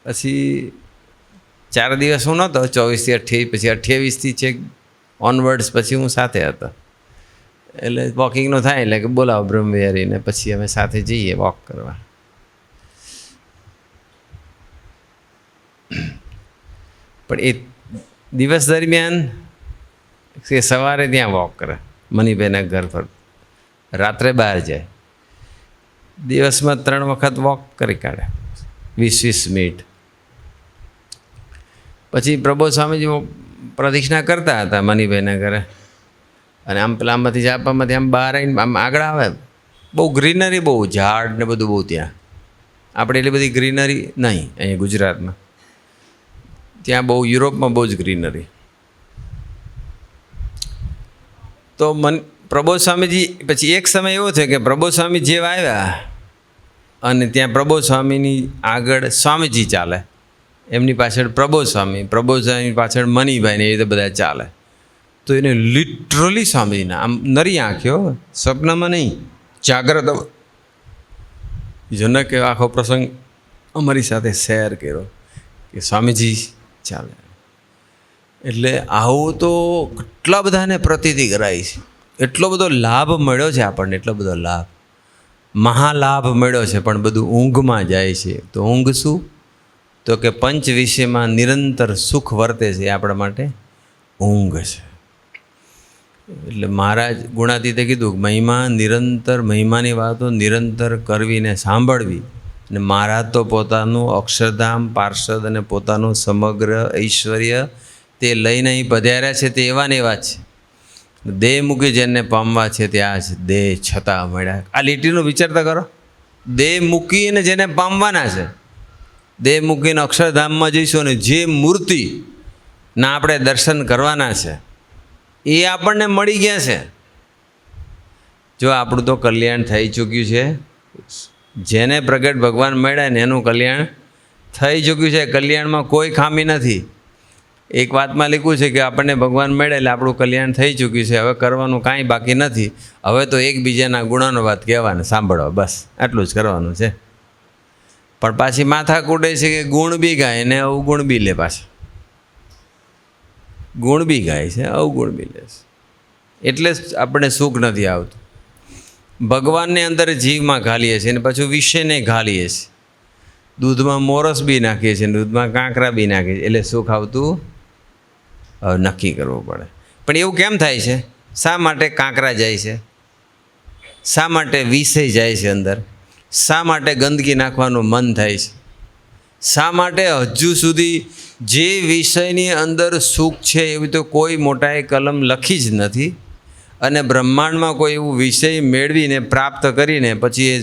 Speaker 1: પછી 4 દિવસ હું નહોતો, 24 થી 28, પછી 28થી છે ઓનવર્ડ્સ પછી હું સાથે હતો. એટલે વોકિંગનો થાય એટલે કે બોલાવો બ્રહ્મવિહારીને, પછી અમે સાથે જઈએ વોક કરવા. પણ એ દિવસ દરમિયાન એ સવારે ત્યાં વોક કરે મનીભાઈના ઘર પર, રાત્રે બહાર જાય. દિવસમાં 3 વખત વોક કરી કાઢે, 20-20 મિનિટ. પછી પ્રબોધ સ્વામીજી પ્રદક્ષિણા કરતા હતા મનીભાઈના ઘરે, અને આમ પેલા આમાંથી ઝાપામાંથી આમ બહાર આવીને આમ આગળ આવે. બહુ ગ્રીનરી, બહુ ઝાડ ને બધું બહુ ત્યાં. આપણે એટલી બધી ગ્રીનરી નહીં અહીંયા ગુજરાતમાં, ત્યાં બહુ, યુરોપમાં બહુ જ ગ્રીનરી. તો પ્રબોધ સ્વામીજી પછી એક સમય એવો થયો કે પ્રબોધ સ્વામી જેવા આવ્યા, અને ત્યાં પ્રબોધ સ્વામીની આગળ સ્વામીજી ચાલે, એમની પાછળ પ્રબોધ સ્વામી પાછળ મનીભાઈ ને એ રીતે બધા ચાલે. તો એને લિટરલી સ્વામીજીના આમ નરી આંખ્યો, સ્વપ્નમાં નહીં, જાગ્રત. જનકે આખો પ્રસંગ અમારી સાથે શેર કર્યો કે સ્વામીજી ચાલે. એટલે આવું તો કેટલા બધાને પ્રતીતિ કરાવી છે, એટલો બધો લાભ મળ્યો છે આપણને, એટલો બધો લાભ, મહાલાભ મળ્યો છે. પણ બધું ઊંઘમાં જાય છે. તો ઊંઘ શું? તો તો કે પંચ વિષયમાં નિરંતર સુખ વર્તે છે એ આપણા માટે ઊંઘ છે. એટલે મહારાજ ગુણાતીતે કીધું મહિમા નિરંતર, મહિમાની વાતો નિરંતર કરવી ને સાંભળવી. અને મહારાજ તો પોતાનું અક્ષરધામ, પાર્ષદ અને પોતાનું સમગ્ર ઐશ્વર્ય તે લઈને અહીં પધાર્યા છે તે એવા ને એવા છે. દેહ મૂકી જેને પામવા છે ત્યાં જ દેહ છતાં મળ્યા. આ લીટીનો વિચારતા કરો. દેહ મૂકીને જેને પામવાના છે, દેહ મૂકીને અક્ષરધામમાં જઈશું અને જે મૂર્તિના આપણે દર્શન કરવાના છે એ આપણને મળી ગયા છે. જો આપણું તો કલ્યાણ થઈ ચૂક્યું છે. જેને પ્રગટ ભગવાન મળ્યા ને એનું કલ્યાણ થઈ ચૂક્યું છે. કલ્યાણમાં કોઈ ખામી નથી. એક વાતમાં લખ્યું છે કે આપણને ભગવાન મળે એટલે આપણું કલ્યાણ થઈ ચૂક્યું છે. હવે કરવાનું કાંઈ બાકી નથી. હવે તો એકબીજાના ગુણાનો વાત કહેવાને સાંભળવા, બસ આટલું જ કરવાનું છે. પણ પાછી માથા કૂટે છે કે ગુણ બી ગાય ને અવગુણ બી લે. પાછા ગુણ બી ગાય છે, અવગુણ બી લે છે. એટલે જ આપણે સુખ નથી આવતું. ભગવાનને અંદર જીવમાં ઘાલીએ છીએ ને પાછું વિષયને ઘાલીએ છીએ. દૂધમાં મોરસ બી નાખીએ છીએ, દૂધમાં કાંકરા બી નાખીએ છીએ. એટલે સુખ આવતું હવે નક્કી કરવું પડે. પણ એવું કેમ થાય છે? શા માટે કાંકરા જાય છે? શા માટે વિષય જાય છે અંદર? શા માટે ગંદકી નાખવાનું મન થાય છે? શા માટે હજુ સુધી જે વિષયની અંદર સુખ છે એવી તો કોઈ મોટાએ કલમ લખી જ નથી. અને બ્રહ્માંડમાં કોઈ એવું વિષય મેળવીને પ્રાપ્ત કરીને પછી એ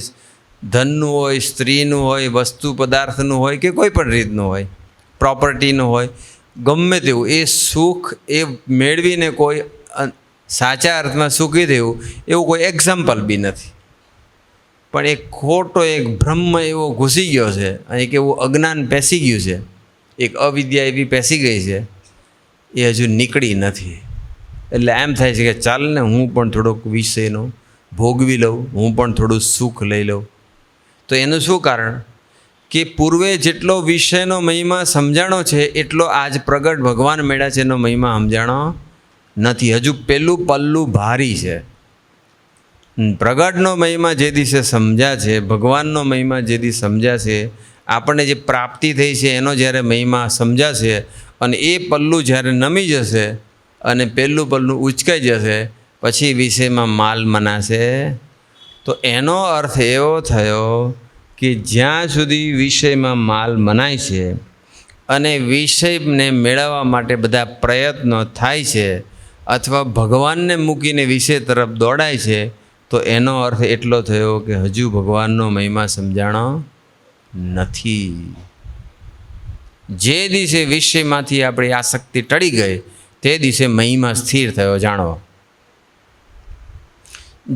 Speaker 1: ધનનું હોય, સ્ત્રીનું હોય, વસ્તુ પદાર્થનું હોય કે કોઈ પણ રીતનું હોય, પ્રોપર્ટીનું હોય, ગમે તેવું એ સુખ એ મેળવીને કોઈ સાચા અર્થમાં સુખી થયું એવું કોઈ એક્ઝામ્પલ બી નથી. પણ એક ખોટો એક બ્રહ્મ એવો ઘૂસી ગયો છે અને એક એવું અજ્ઞાન પેસી ગયું છે, એક અવિદ્યા એવી પેસી ગઈ છે, એ હજુ નીકળી નથી. એટલે એમ થાય છે કે ચાલ ને હું પણ થોડોક વિષયનો ભોગવી લઉં, હું પણ થોડું સુખ લઈ લઉં. તો એનું શું કારણ? કે પૂર્વે જેટલો વિષયનો મહિમા સમજાણો છે એટલો આજ પ્રગટ ભગવાન મળ્યા છે એનો મહિમા સમજાણો નથી. હજુ પેલું પલ્લું ભારી છે. પ્રગટનો મહિમા જે દિવસે સમજ્યા છે, ભગવાનનો મહિમા જે દિવસે સમજ્યા છે, આપણને જે પ્રાપ્તિ થઈ છે એનો જ્યારે મહિમા સમજાશે અને એ પલ્લું જ્યારે નમી જશે અને પહેલું પલ્લું ઉચકાઈ જશે પછી વિષયમાં માલ મનાશે. તો એનો અર્થ એવો થયો કે જ્યાં સુધી વિષયમાં માલ મનાય છે અને વિષયને મેળવવા માટે બધા પ્રયત્નો થાય છે અથવા ભગવાનને મૂકીને વિષય તરફ દોડાય છે, તો એનો અર્થ એટલો થયો કે હજુ ભગવાનનો મહિમા સમજાણો નથી. જે દિવસે વિષયમાંથી આપણી આસક્તિ ટળી ગઈ તે દિવસે મહિમા સ્થિર થયો જાણો.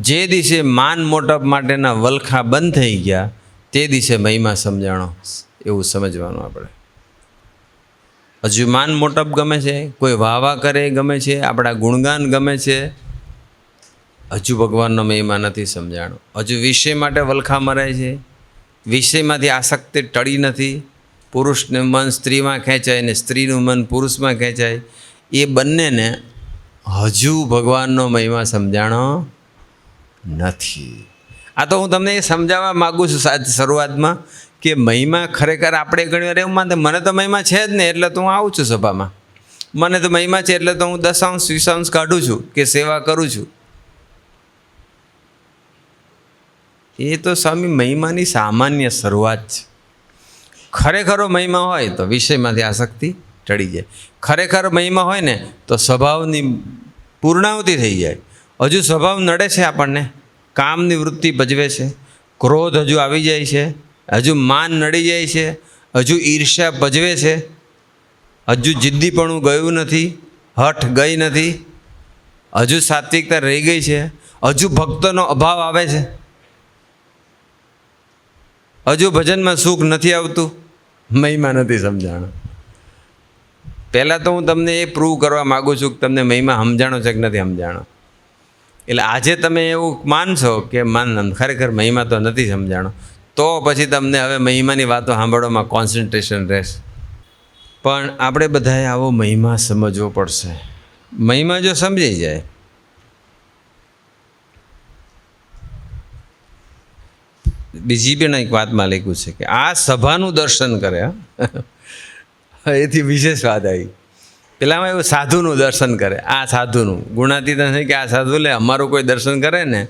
Speaker 1: જે દિવસે માન મોટપ માટેના વલખા બંધ થઈ ગયા તે દિવસે મહિમા સમજાણો, એવું સમજવાનું આપણે. હજુ માન મોટપ ગમે છે, કોઈ વાવા કરે ગમે છે, આપણા ગુણગાન ગમે છે, હજુ ભગવાનનો મહિમા નથી સમજાણો. હજુ વિષય માટે વલખા મરાય છે, વિષયમાંથી આસક્તિ ટળી નથી. પુરુષનું મન સ્ત્રીમાં ખેંચાય ને સ્ત્રીનું મન પુરુષમાં ખેંચાય. એ બંનેને હજુ ભગવાનનો મહિમા સમજાણો નથી. આ તો હું તમને એ સમજાવવા માગું છું શરૂઆતમાં કે મહિમા ખરેખર આપણે ઘણી વાર એવું માનતા મને તો મહિમા છે જ ને એટલે તો હું આવું છું સભામાં, મને તો મહિમા છે એટલે તો હું 10 અંશ 20 અંશ કાઢું છું કે સેવા કરું છું. એ તો સ્વામી મહિમાની સામાન્ય શરૂઆત છે. ખરેખરો મહિમા હોય તો વિષયમાંથી આસક્તિ ટળી જાય. ખરેખર મહિમા હોય ને તો સ્વભાવની પૂર્ણાહુતિ થઈ જાય. હજુ સ્વભાવ નડે છે આપણને, કામની વૃત્તિ ભજવે છે, ક્રોધ હજુ આવી જાય છે, હજુ માન નડી જાય છે, હજુ ઈર્ષ્યા ભજવે છે, હજુ જિદ્દીપણું ગયું નથી, હઠ ગઈ નથી, હજુ સાત્વિકતા રહી ગઈ છે, હજુ ભક્તોનો અભાવ આવે છે, હજુ ભજનમાં સુખ નથી આવતું, મહિમા નથી સમજાણો. પહેલાં તો હું તમને એ પ્રૂવ કરવા માગું છું કે તમને મહિમા સમજાણો છે કે નથી સમજાણો. એટલે આજે તમે એવું માનશો કે ખરેખર મહિમા તો નથી સમજાણો, તો પછી તમને હવે મહિમાની વાતો સાંભળવામાં કોન્સન્ટ્રેશન રહેશે. પણ આપણે બધાએ આવો મહિમા સમજવો પડશે. મહિમા જો સમજાઈ જાય, બીજી પણ એક વાતમાં લખ્યું છે કે આ સભાનું દર્શન કરે, એથી વિશેષ વાત આવી. પેલામાં એવું સાધુનું દર્શન કરે, આ સાધુનું ગુણાતીત નથી કે આ સાધુ લે અમારું કોઈ દર્શન કરે ને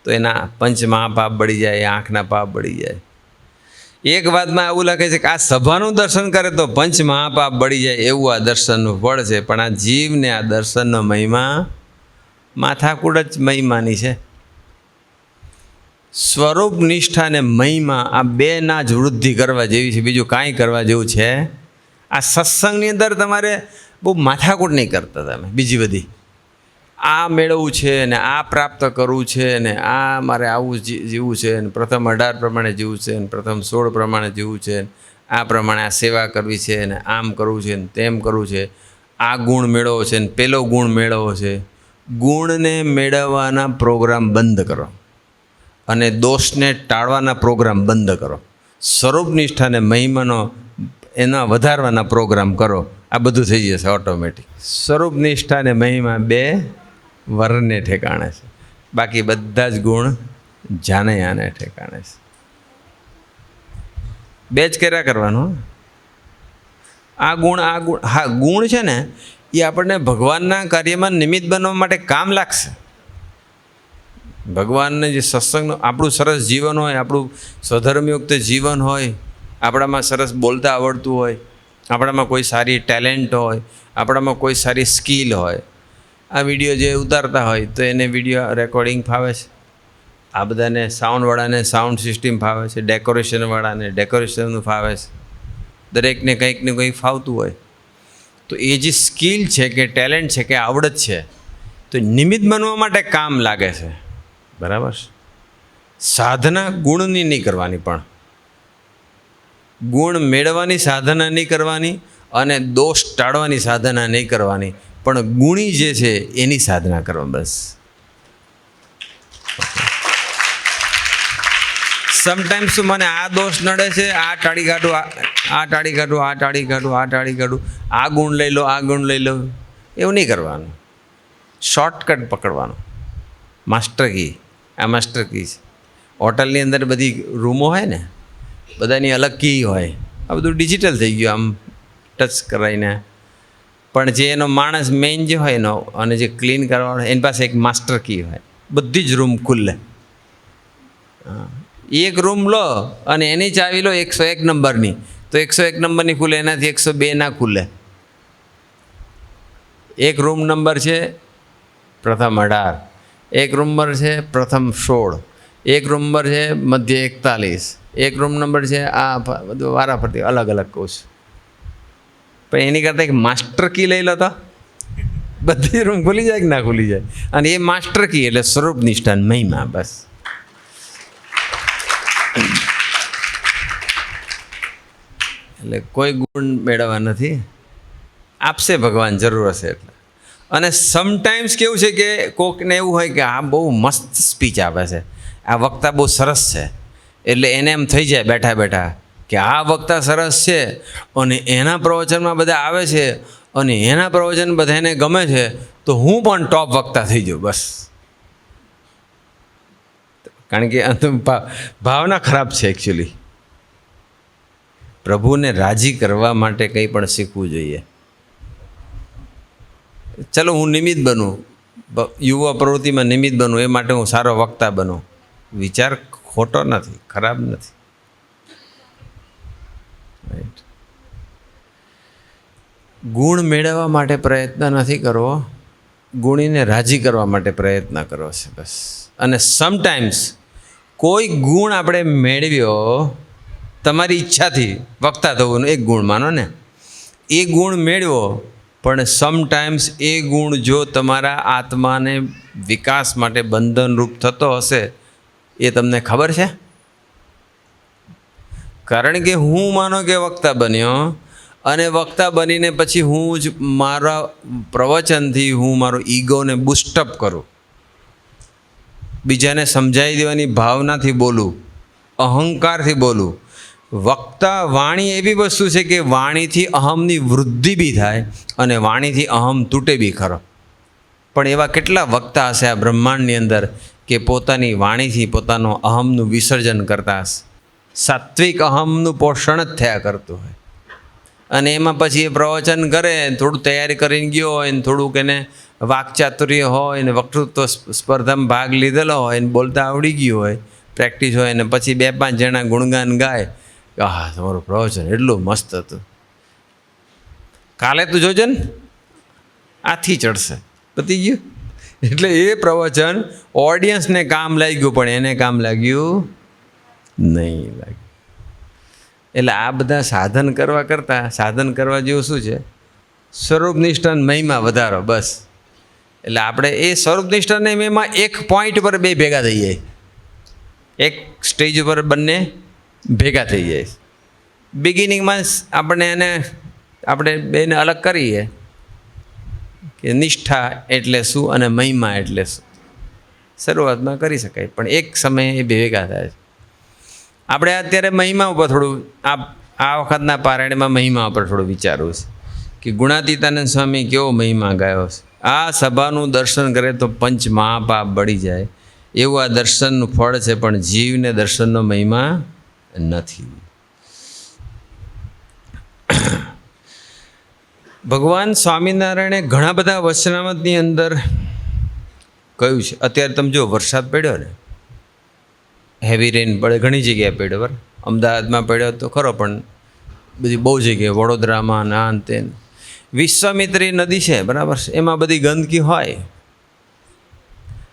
Speaker 1: તો એના પંચ મહાપાપ બળી જાય, આંખના પાપ બળી જાય. એક વાતમાં એવું લખે છે કે આ સભાનું દર્શન કરે તો પંચ મહાપાપ બળી જાય, એવું આ દર્શનનું ફળ છે. પણ આ જીવને આ દર્શનનો મહિમા માથાકૂટ જ મહિમાની છે. સ્વરૂપ નિષ્ઠા અને મહિમા આ બેના જ વૃદ્ધિ કરવા જેવી છે, બીજું કાંઈ કરવા જેવું છે. આ સત્સંગની અંદર તમારે બહુ માથાકૂટ નહીં કરતા તમે બીજી બધી, આ મેળવવું છે ને આ પ્રાપ્ત કરવું છે ને આ મારે આવું જીવવું છે ને પ્રથમ 18 પ્રમાણે જીવવું છે ને પ્રથમ 16 પ્રમાણે જીવવું છે ને આ પ્રમાણે આ સેવા કરવી છે ને આમ કરવું છે ને તેમ કરવું છે, આ ગુણ મેળવવો છે ને પેલો ગુણ મેળવવો છે. ગુણને મેળવવાના પ્રોગ્રામ બંધ કરો અને દોષને ટાળવાના પ્રોગ્રામ બંધ કરો. સ્વરૂપ નિષ્ઠાને મહિમાનો એના વધારવાના પ્રોગ્રામ કરો. આ બધું થઈ જશે ઓટોમેટિક. સ્વરૂપ નિષ્ઠા અને મહિમા બે વરને ઠેકાણે છે, બાકી બધા જ ગુણ જાને આને ઠેકાણે છે. બે જ કર્યા કરવાનું. આ ગુણ હા ગુણ છે ને એ આપણને ભગવાનના કાર્યમાં નિમિત્ત બનવા માટે કામ લાગશે. ભગવાનને જે સત્સંગનું આપણું સરસ જીવન હોય, આપણું સ્વધર્મયુક્ત જીવન હોય, આપણામાં સરસ બોલતા આવડતું હોય, આપણામાં કોઈ સારી ટેલેન્ટ હોય, આપણામાં કોઈ સારી સ્કિલ હોય, આ વિડીયો જે ઉતારતા હોય તો એને વિડીયો રેકોર્ડિંગ ફાવે છે, આ બધાને સાઉન્ડવાળાને સાઉન્ડ સિસ્ટમ ફાવે છે, ડેકોરેશનવાળાને ડેકોરેશનનું ફાવે છે, દરેકને કંઈક ને કંઈક ફાવતું હોય. તો એ જે સ્કિલ છે કે ટેલેન્ટ છે કે આવડત છે તો નિમિત્ત બનવા માટે કામ લાગે છે. બરાબર. સાધના ગુણની નહીં કરવાની, પણ ગુણ મેળવવાની સાધના નહીં કરવાની અને દોષ ટાળવાની સાધના નહીં કરવાની, પણ ગુણી જે છે એની સાધના કરવા. બસ. સમટાઈમ્સ મને આ દોષ નડે છે, આ ટાળી કાઢું, આ ટાળી કાઢું, આ ટાળી કાઢું, આ ટાળી કાઢું, આ ગુણ લઈ લો, આ ગુણ લઈ લો, એવું નહીં કરવાનું. શોર્ટકટ પકડવાનું. માસ્ટર કી, આ માસ્ટર કી છે. હોટલની અંદર બધી રૂમો હોય ને, બધાની અલગ કી હોય. આ બધું ડિજિટલ થઈ ગયું આમ ટચ કરાવીને, પણ જે એનો માણસ મેઇન જે હોય એનો અને જે ક્લીન કરવાનો એની પાસે એક માસ્ટર કી હોય. બધી જ રૂમ ખુલ્લે. એક રૂમ લો અને એની ચાવી લો 101 નંબરની, તો 101 નંબરની ખુલે, એનાથી 102 ના ખુલે. એક રૂમ નંબર છે પ્રથમ 18, એક રૂમ નંબર છે પ્રથમ 16, એક રૂમ નંબર છે મધ્ય 41, એક રૂમ નંબર છે આ બધું વારાફરતી અલગ અલગ કહું છું. પણ એની કરતાં એક માસ્ટર કી લઈ લો તો બધી રૂમ ખુલી જાય કે ના ખુલી જાય. અને એ માસ્ટર કી એટલે સ્વરૂપ નિષ્ઠા મહિમા. બસ. એટલે કોઈ ગુણ મેળવવા નથી, આપશે ભગવાન જરૂર હશે એટલે. અને સમટાઈમ્સ કેવું છે કે કોકને એવું હોય કે આ બહુ મસ્ત સ્પીચ આપે છે, આ વક્તા બહુ સરસ છે, એટલે એને એમ થઈ જાય બેઠા બેઠા કે આ વક્તા સરસ છે અને એના પ્રવચનમાં બધા આવે છે અને એના પ્રવચન બધાને ગમે છે, તો હું પણ ટોપ વક્તા થઈ જાઉં. બસ. કારણ કે ભાવના ખરાબ છે એકચ્યુઅલી. પ્રભુને રાજી કરવા માટે કંઈ પણ શીખવું જોઈએ. ચલો હું નિમિત્ત બનું, યુવા પ્રવૃત્તિમાં નિમિત્ત બનું, એ માટે હું સારો વક્તા બનું. વિચાર ખોટો નથી, ખરાબ નથી. રાઈટ. ગુણ મેળવવા માટે પ્રયત્ન નથી કરવો, ગુણીને રાજી કરવા માટે પ્રયત્ન કરવો છે. બસ. અને સમટાઈમ્સ કોઈ ગુણ આપણે મેળવ્યો તમારી ઈચ્છાથી, વક્તા થવાનું એક ગુણ માનો ને, એ ગુણ મેળવો, પણ સમટાઈમ્સ એ ગુણ જો તમારા આત્માને વિકાસ માટે બંધનરૂપ થતો હશે, એ તમને ખબર છે? કારણ કે હું માનો કે વક્તા બન્યો અને વક્તા બનીને પછી હું જ મારા પ્રવચનથી હું મારો ઈગોને બૂસ્ટઅપ કરું, બીજાને સમજાવી દેવાની ભાવનાથી બોલું, અહંકારથી બોલું. વક્તા વાણી એવી વસ્તુ છે કે વાણીથી અહમની વૃદ્ધિ બી થાય અને વાણીથી અહમ તૂટે બી ખરો. પણ એવા કેટલા વક્તા હશે આ બ્રહ્માંડની અંદર કે પોતાની વાણીથી પોતાનો અહમનું વિસર્જન કરતા હશે. સાત્વિક અહમનું પોષણ જ થયા કરતું હોય અને એમાં પછી એ પ્રવચન કરે, થોડું તૈયારી કરીને ગયો હોય ને થોડુંક એને વાકચાતુર્ય હોય ને વક્તૃત્વ સ્પર્ધામાં ભાગ લીધેલો હોય ને બોલતા આવડી ગયું હોય, પ્રેક્ટિસ હોય ને પછી 2-5 જણા ગુણગાન ગાય કે હા તમારું પ્રવચન એટલું મસ્ત હતું, કાલે તું જોજે ને આથી ચડશે, પતી ગયું. એટલે એ પ્રવચન ઓડિયન્સને કામ લાગ્યું પણ એને કામ લાગ્યું નહીં લાગ્યું. એટલે આ બધા સાધન કરવા કરતાં સાધન કરવા જેવું શું છે? સ્વરૂપનિષ્ઠા મહિમા વધારો, બસ. એટલે આપણે એ સ્વરૂપનિષ્ઠાને મહિમા એક પોઈન્ટ પર બે ભેગા થઈ જાય, એક સ્ટેજ ઉપર બંને ભેગા થઈ જાય. બિગિનિંગમાં આપણે બેને અલગ કરીએ કે નિષ્ઠા એટલે શું અને મહિમા એટલે શું, શરૂઆતમાં કરી શકાય, પણ એક સમયે એ ભેગા થાય છે. આપણે અત્યારે મહિમા ઉપર થોડું આ વખતના પારાયણમાં મહિમા ઉપર થોડું વિચારવું છે કે ગુણાતીતાનંદ સ્વામી કેવો મહિમા ગાયો છે. આ સભાનું દર્શન કરે તો પંચ મહાપાપ બળી જાય એવું આ દર્શનનું ફળ છે, પણ જીવને દર્શનનો મહિમા નથી. ભગવાન સ્વામિનારાયણે ઘણા બધા વચનામૃતની અંદર કહ્યું છે. અત્યારે તમે જો વરસાદ પડ્યો ને, હેવી રેન પડે, ઘણી જગ્યાએ પડ્યો, બરાબર. અમદાવાદમાં પડ્યો તો ખરો, પણ બધી બહુ જગ્યાએ વડોદરામાં ના અંતે વિશ્વામિત્રી નદી છે, બરાબર, એમાં બધી ગંદકી હોય.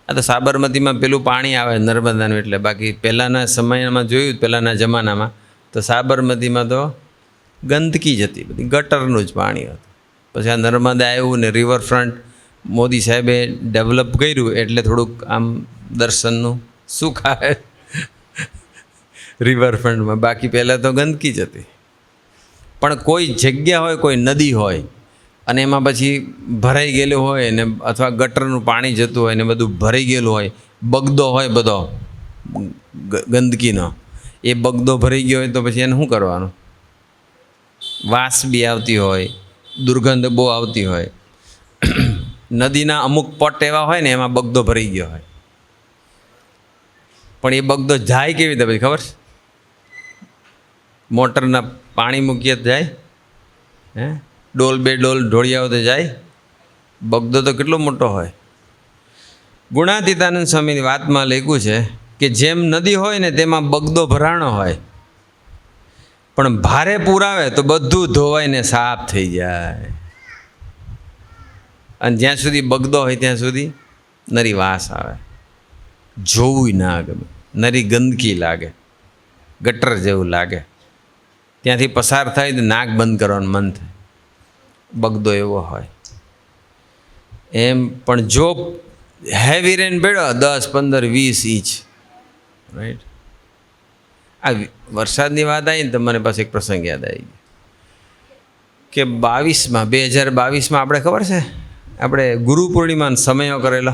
Speaker 1: આ તો સાબરમતીમાં પેલું પાણી આવે નર્મદાનું, એટલે બાકી પહેલાંના સમયમાં જોયું, પહેલાંના જમાનામાં તો સાબરમતીમાં તો ગંદકી જ હતી, બધી ગટરનું જ પાણી હતું. પછી આ નર્મદા આવ્યું ને રિવરફ્રન્ટ મોદી સાહેબે ડેવલપ કર્યું એટલે થોડુંક આમ દર્શનનું સુખ આવે રિવરફ્રન્ટમાં, બાકી પહેલાં તો ગંદકી જ હતી. પણ કોઈ જગ્યા હોય, કોઈ નદી હોય અને એમાં પછી ભરાઈ ગયેલું હોય ને, અથવા ગટરનું પાણી જતું હોય ને બધું ભરાઈ ગયેલું હોય, બગદો હોય બધો ગંદકીનો, એ બગદો ભરાઈ ગયો હોય તો પછી એને શું કરવાનું? વાસ બી આવતી હોય, દુર્ગંધ બહુ આવતી હોય. નદીના અમુક પટ એવા હોય ને એમાં બગદો ભરાઈ ગયો હોય, પણ એ બગદો જાય કેવી રીતે પછી ખબર છે? મોટરના પાણી મૂકીએ તો જાય, હે, ડોલ બે ડોલ ઢોળિયાઓ તો જાય. બગદો તો કેટલો મોટો હોય. ગુણાતીતાનંદ સ્વામીની વાતમાં લખ્યું છે કે જેમ નદી હોય ને તેમાં બગદો ભરાણો હોય, પણ ભારે પૂર આવે તો બધું ધોવાઈને સાફ થઈ જાય. અને જ્યાં સુધી બગદો હોય ત્યાં સુધી નરી વાસ આવે, જોવું ના ગમે, નરી ગંદકી લાગે, ગટર જેવું લાગે. ત્યાંથી પસાર થાય તો નાક બંધ કરવાનું મન થાય, બગદો એવો હોય. એમ પણ જો હેવી રેન પડ્યો 10, 15, 20 ઇંચ, રાઈટ. આ વરસાદની વાત આવી ને તો મને પાસે એક પ્રસંગ યાદ આવી કે 2022માં આપણે ખબર છે, આપણે ગુરુ પૂર્ણિમાનો સમયો કરેલો,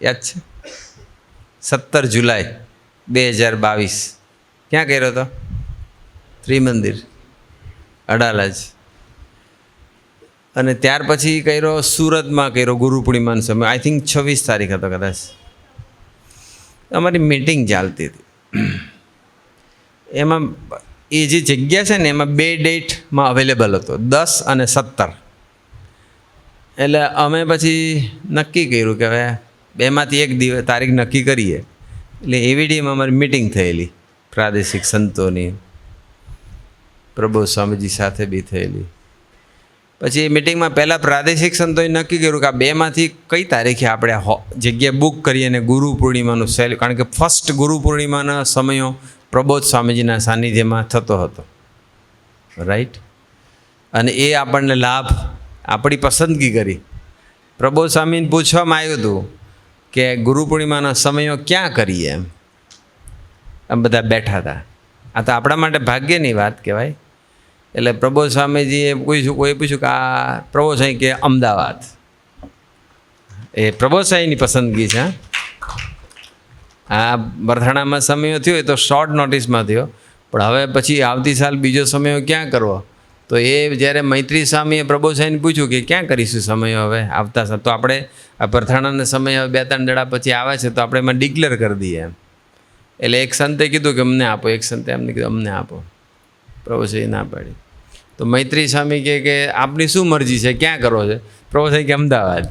Speaker 1: યાદ છે? 17 જુલાઈ 2022 ક્યાં કર્યો હતો? ત્રિમંદિર અડાલજ. અને ત્યાર પછી કર્યો સુરતમાં, કર્યો ગુરુ પૂર્ણિમાનો સમય, આઈ થિંક 26 તારીખ હતો કદાચ. અમારી મિટિંગ ચાલતી હતી. એમાં એ જે જગ્યા છે ને એમાં 2 ડેટમાં અવેલેબલ હતો, 10 અને 17. એટલે અમે પછી નક્કી કર્યું કે હવે બેમાંથી એક તારીખ નક્કી કરીએ. એટલે એવીડીમાં અમારી મિટિંગ થયેલી પ્રાદેશિક સંતોની, પ્રબોધ સ્વામીજી સાથે બી થયેલી. પછી એ મિટિંગમાં પહેલાં પ્રાદેશિક સંતોએ નક્કી કર્યું કે આ બેમાંથી કઈ તારીખે આપણે જગ્યા બુક કરીએ અને ગુરુ પૂર્ણિમાનું સેલ, કારણ કે ફર્સ્ટ ગુરુ પૂર્ણિમાના સમયો પ્રબોધ સ્વામીજીના સાનિધ્યમાં થતો હતો, રાઈટ. અને એ આપણને લાભ, આપણી પસંદગી કરી. પ્રબોધ સ્વામીને પૂછવામાં આવ્યું હતું કે ગુરુ પૂર્ણિમાના સમયો ક્યાં કરીએ, એમ બધા બેઠા હતા. આ તો આપણા માટે ભાગ્યની વાત કહેવાય. એટલે પ્રબોધ સ્વામીજીએ કોઈ પૂછ્યું કે આ પ્રબોધ સ્વામી કે અમદાવાદ. એ પ્રબોધ સ્વામીની પસંદગી છે. આ બરથાણામાં સમયો થયો એ તો શોર્ટ નોટિસમાં થયો, પણ હવે પછી આવતી સાલ બીજો સમયો ક્યાં કરવો? તો એ જ્યારે મૈત્રી સ્વામીએ પ્રબોધ સ્વામીને પૂછ્યું કે ક્યાં કરીશું સમયો હવે આવતા સાલ, તો આપણે આ બરથાણાના સમય હવે 2-3 દડા પછી આવે છે તો આપણે એમાં ડિક્લેર કરી દઈએ એમ. એટલે એક સંતે કીધું કે અમને આપો, એક સંતે એમને કીધું અમને આપો. પ્રભુ શ્રી ના પાડી. તો તો મૈત્રી સ્વામી કહે કે આપની શું મરજી છે, ક્યાં કરવો છે? પ્રભુ થાય કે અમદાવાદ.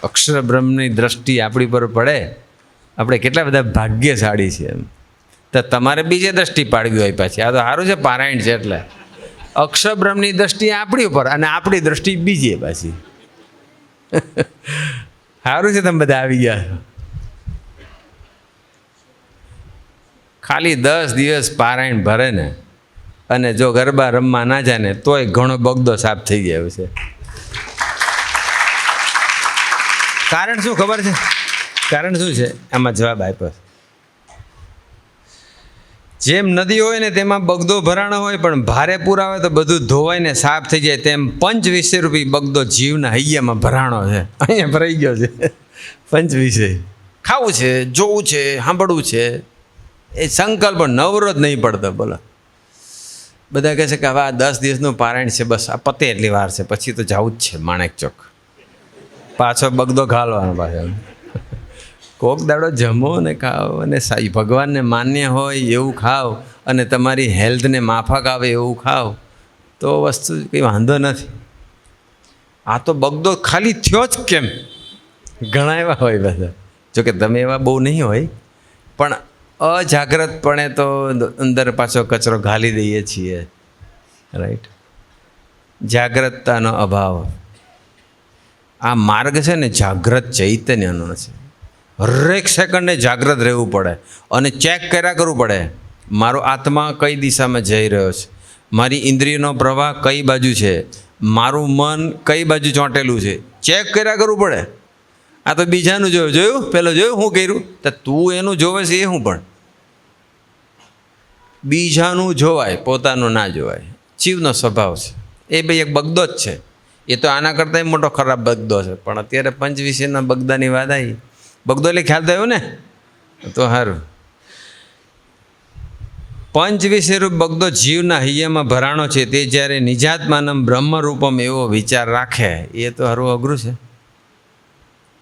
Speaker 1: અક્ષર બ્રહ્મની દ્રષ્ટિ આપણી પર પડે, આપણે કેટલા બધા ભાગ્યશાળી છીએ એમ. તો તમારે બીજે દ્રષ્ટિ પાડવી હોય પાછી. આ તો સારું છે પારાયણ છે એટલે. અક્ષર બ્રહ્મની દ્રષ્ટિ આપણી ઉપર અને આપણી દ્રષ્ટિ બીજી પાછી. સારું છે તમે બધા આવી ગયા. ખાલી 10 દિવસ પારાયણ ભરે ને અને જો ગરબા રમવા ના જાય ને તોય ઘણો બગદો સાફ થઈ ગયો છે. કારણ શું ખબર છે? કારણ શું છે? આમાં જવાબ આપ્યો. જેમ નદી હોય ને તેમાં બગદો ભરાણો હોય, પણ ભારે પૂરા હોય તો બધું ધોવાય ને સાફ થઈ જાય, તેમ પંચ વિષય રૂપી બગદો જીવના હૈયામાં ભરાણો છે. અહીંયા ભરાઈ ગયો છે પંચ વિષય. ખાવું છે, જોવું છે, સાંભળવું છે, એ સંકલ્પ નવરો જ નહીં પડતો. બોલો, બધા કહે છે કે હવે આ 10 દિવસનું પારાયણ છે, બસ આ પતે એટલી વાર છે, પછી તો જવું જ છે માણેક ચોક, પાછો બગદો ઘાલવાનો પાછો. કોક દાડો જમો ને ખાઓ અને ભગવાનને માન્ય હોય એવું ખાઓ અને તમારી હેલ્થને માફક આવે એવું ખાઓ તો વસ્તુ કંઈ વાંધો નથી. આ તો બગદો ખાલી થયો જ કેમ? ઘણા એવા હોય બધા, જોકે તમે એવા બહુ નહીં હોય, પણ અજાગ્રતપણે તો અંદર પાછો કચરો ઘાલી દઈએ છીએ. રાઈટ? જાગ્રતતાનો અભાવ. આ માર્ગ છે ને જાગ્રત ચૈતન્યનો છે. હરેક સેકન્ડે જાગ્રત રહેવું પડે અને ચેક કર્યા કરવું પડે, મારો આત્મા કઈ દિશામાં જઈ રહ્યો છે, મારી ઇન્દ્રિયનો પ્રવાહ કઈ બાજુ છે, મારું મન કઈ બાજુ ચોંટેલું છે, ચેક કર્યા કરવું પડે. આ તો બીજાનું જોયું પેલો જોયું શું કર્યું, તો તું એનું જોવે છે એ હું પણ. બીજાનું જોવાય, પોતાનું ના જોવાય. જીવનો સ્વભાવ છે એ. ભાઈ એક બગદો જ છે. એ તો આના કરતાં મોટો ખરાબ બગદો છે. પણ અત્યારે પંચ વિષયના બગદાની વાત આવી. બગદો એટલે ખ્યાલ થયો ને? તો સારું. પંચ વિષયરૂપ બગદો જીવના હૈયામાં ભરાણો છે, તે જ્યારે નિજાત્માનમ બ્રહ્મરૂપમ એવો વિચાર રાખે, એ તો સારું અઘરું છે.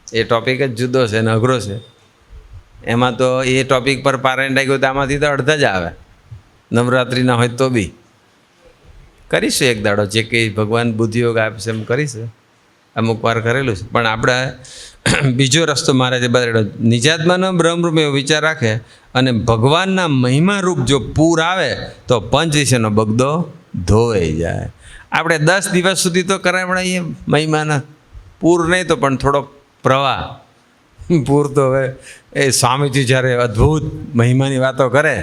Speaker 1: એ ટોપિક જ જુદો છે ને અઘરો છે. એમાં તો એ ટોપિક પર પારાયણ રાખ્યું તો આમાંથી તો અડધા જ આવે. નવરાત્રિના હોય તો બી કરીશું એક દાડો, જે કંઈ ભગવાન બુદ્ધિયોગ આપશે એમ કરીશું. અમુક વાર કરેલું છે. પણ આપણે બીજો રસ્તો મારે છે બતાડ્યો. નિજાત્માનો બ્રહ્મરૂપ એવો વિચાર રાખે અને ભગવાનના મહિમારૂપ જો પૂર આવે તો પંચ વિષયનો બગદો ધોવાઈ જાય. આપણે 10 દિવસ સુધી તો કરાવડાવીએ મહિમાના પૂર નહીં તો પણ થોડો પ્રવાહ. પૂર તો હવે એ સ્વામીજી જ્યારે અદ્ભુત મહિમાની વાતો કરે,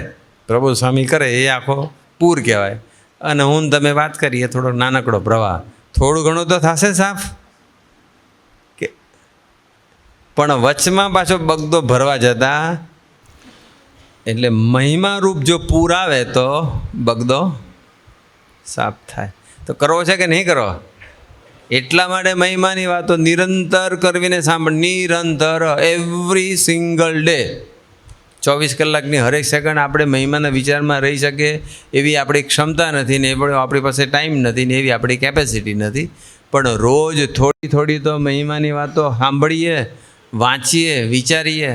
Speaker 1: પ્રભુ સ્વામી કરે, એ આખો પૂર કહેવાય. અને હું તમે વાત કરીએ થોડો નાનકડો પ્રવાહ, થોડું ઘણું તો થશે સાફ. પણ વચમાં પાછો બગદો ભરવા જતા એટલે મહિમારૂપ જો પૂર આવે તો બગદો સાફ થાય. તો કરવો છે કે નહીં કરવો? એટલા માટે મહિમાની વાતો નિરંતર કરવીને સાંભળ. નિરંતર, એવરી સિંગલ ડે. 24 કલાકની હરેક સેકન્ડ આપણે મહિમાના વિચારમાં રહી શકીએ એવી આપણી ક્ષમતા નથી ને આપણી પાસે ટાઈમ નથી ને એવી આપણી કેપેસિટી નથી. પણ રોજ થોડી તો મહિમાની વાતો સાંભળીએ, વાંચીએ, વિચારીએ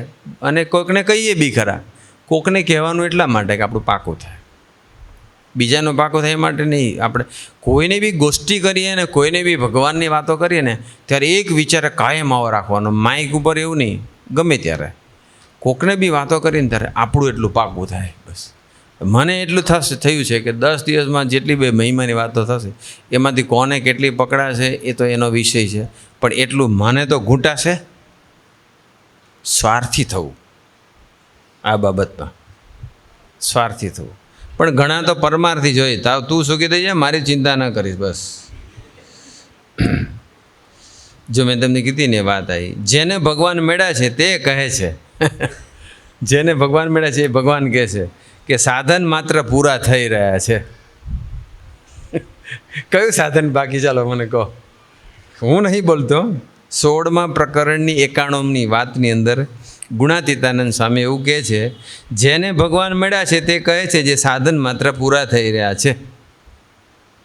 Speaker 1: અને કોઈકને કહીએ બી ખરા. કોકને કહેવાનું એટલા માટે કે આપણું પાકું થાય, બીજાનું પાકું થાય એ માટે નહીં. આપણે કોઈને બી ગોષ્ઠી કરીએ ને કોઈને બી ભગવાનની વાતો કરીએ ને ત્યારે એક વિચાર કાયમ આવો રાખવાનો. માઇક ઉપર એવું નહીં, ગમે ત્યારે કોકને બી વાતો કરીને ત્યારે આપણું એટલું પાકું થાય. બસ મને એટલું થયું છે કે 10 દિવસમાં જેટલી બે મહિમાની વાતો થશે એમાંથી કોને કેટલી પકડાશે એ તો એનો વિષય છે. પણ એટલું મને તો ઘૂંટાશે સ્વાર્થી થવું. આ બાબતમાં સ્વાર્થી થવું. પણ ઘણા તો પરમાર્થી જોઈએ, તાવ તું સુખી થઈ જાય, મારી ચિંતા ન કરીશ બસ. જો મેં તમને કીધી ને વાત આવી, જેને ભગવાન મળ્યા છે તે કહે છે જેને ભગવાન મળ્યા છે એ ભગવાન કહે છે કે સાધન માત્ર પૂરા થઈ રહ્યા છે. કયું સાધન બાકી? ચાલો મને કહો. હું નહીં બોલતો. 16મા પ્રકરણની 91મી વાતની અંદર ગુણાતીતાનંદ સ્વામી એવું કહે છે, જેને ભગવાન મળ્યા છે તે કહે છે જે સાધન માત્ર પૂરા થઈ રહ્યા છે.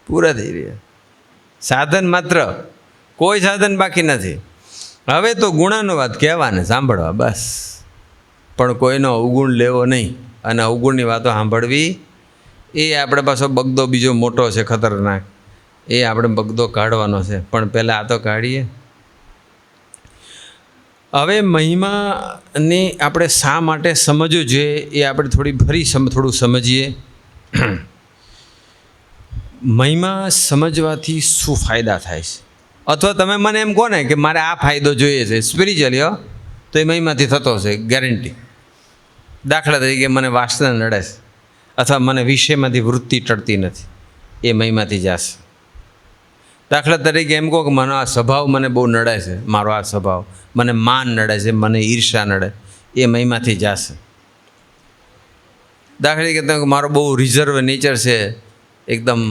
Speaker 1: પૂરા થઈ રહ્યા સાધન માત્ર, કોઈ સાધન બાકી નથી. હવે તો ગુણાનો વાત કહેવાને સાંભળવા બસ, પણ કોઈનો અવગુણ લેવો નહીં અને અવગુણની વાતો સાંભળવી એ આપણે પાછો બગદો બીજો મોટો છે ખતરનાક, એ આપણે બગદો કાઢવાનો છે, પણ પહેલાં આ તો કાઢીએ. હવે મહિમાને આપણે શા માટે સમજવું જોઈએ એ આપણે થોડું સમજીએ. મહિમા સમજવાથી શું ફાયદા થાય છે, અથવા તમે મને એમ કહો ને કે મારે આ ફાયદો જોઈએ છે સ્પિરિચ્યુઅલી, તો એ મહિમાથી થતો હશે ગેરંટી. દાખલા તરીકે મને વાસના નડે છે, અથવા મને વિષયમાંથી વૃત્તિ ટળતી નથી, એ મહિમાથી જશે. દાખલા તરીકે એમ કહો કે મને આ સ્વભાવ મને બહુ નડે છે, મારો આ સ્વભાવ, મને માન નડે છે, મને ઈર્ષા નડે, એ મહિમાથી જશે. દાખલા તરીકે તમે મારો બહુ રિઝર્વ નેચર છે, એકદમ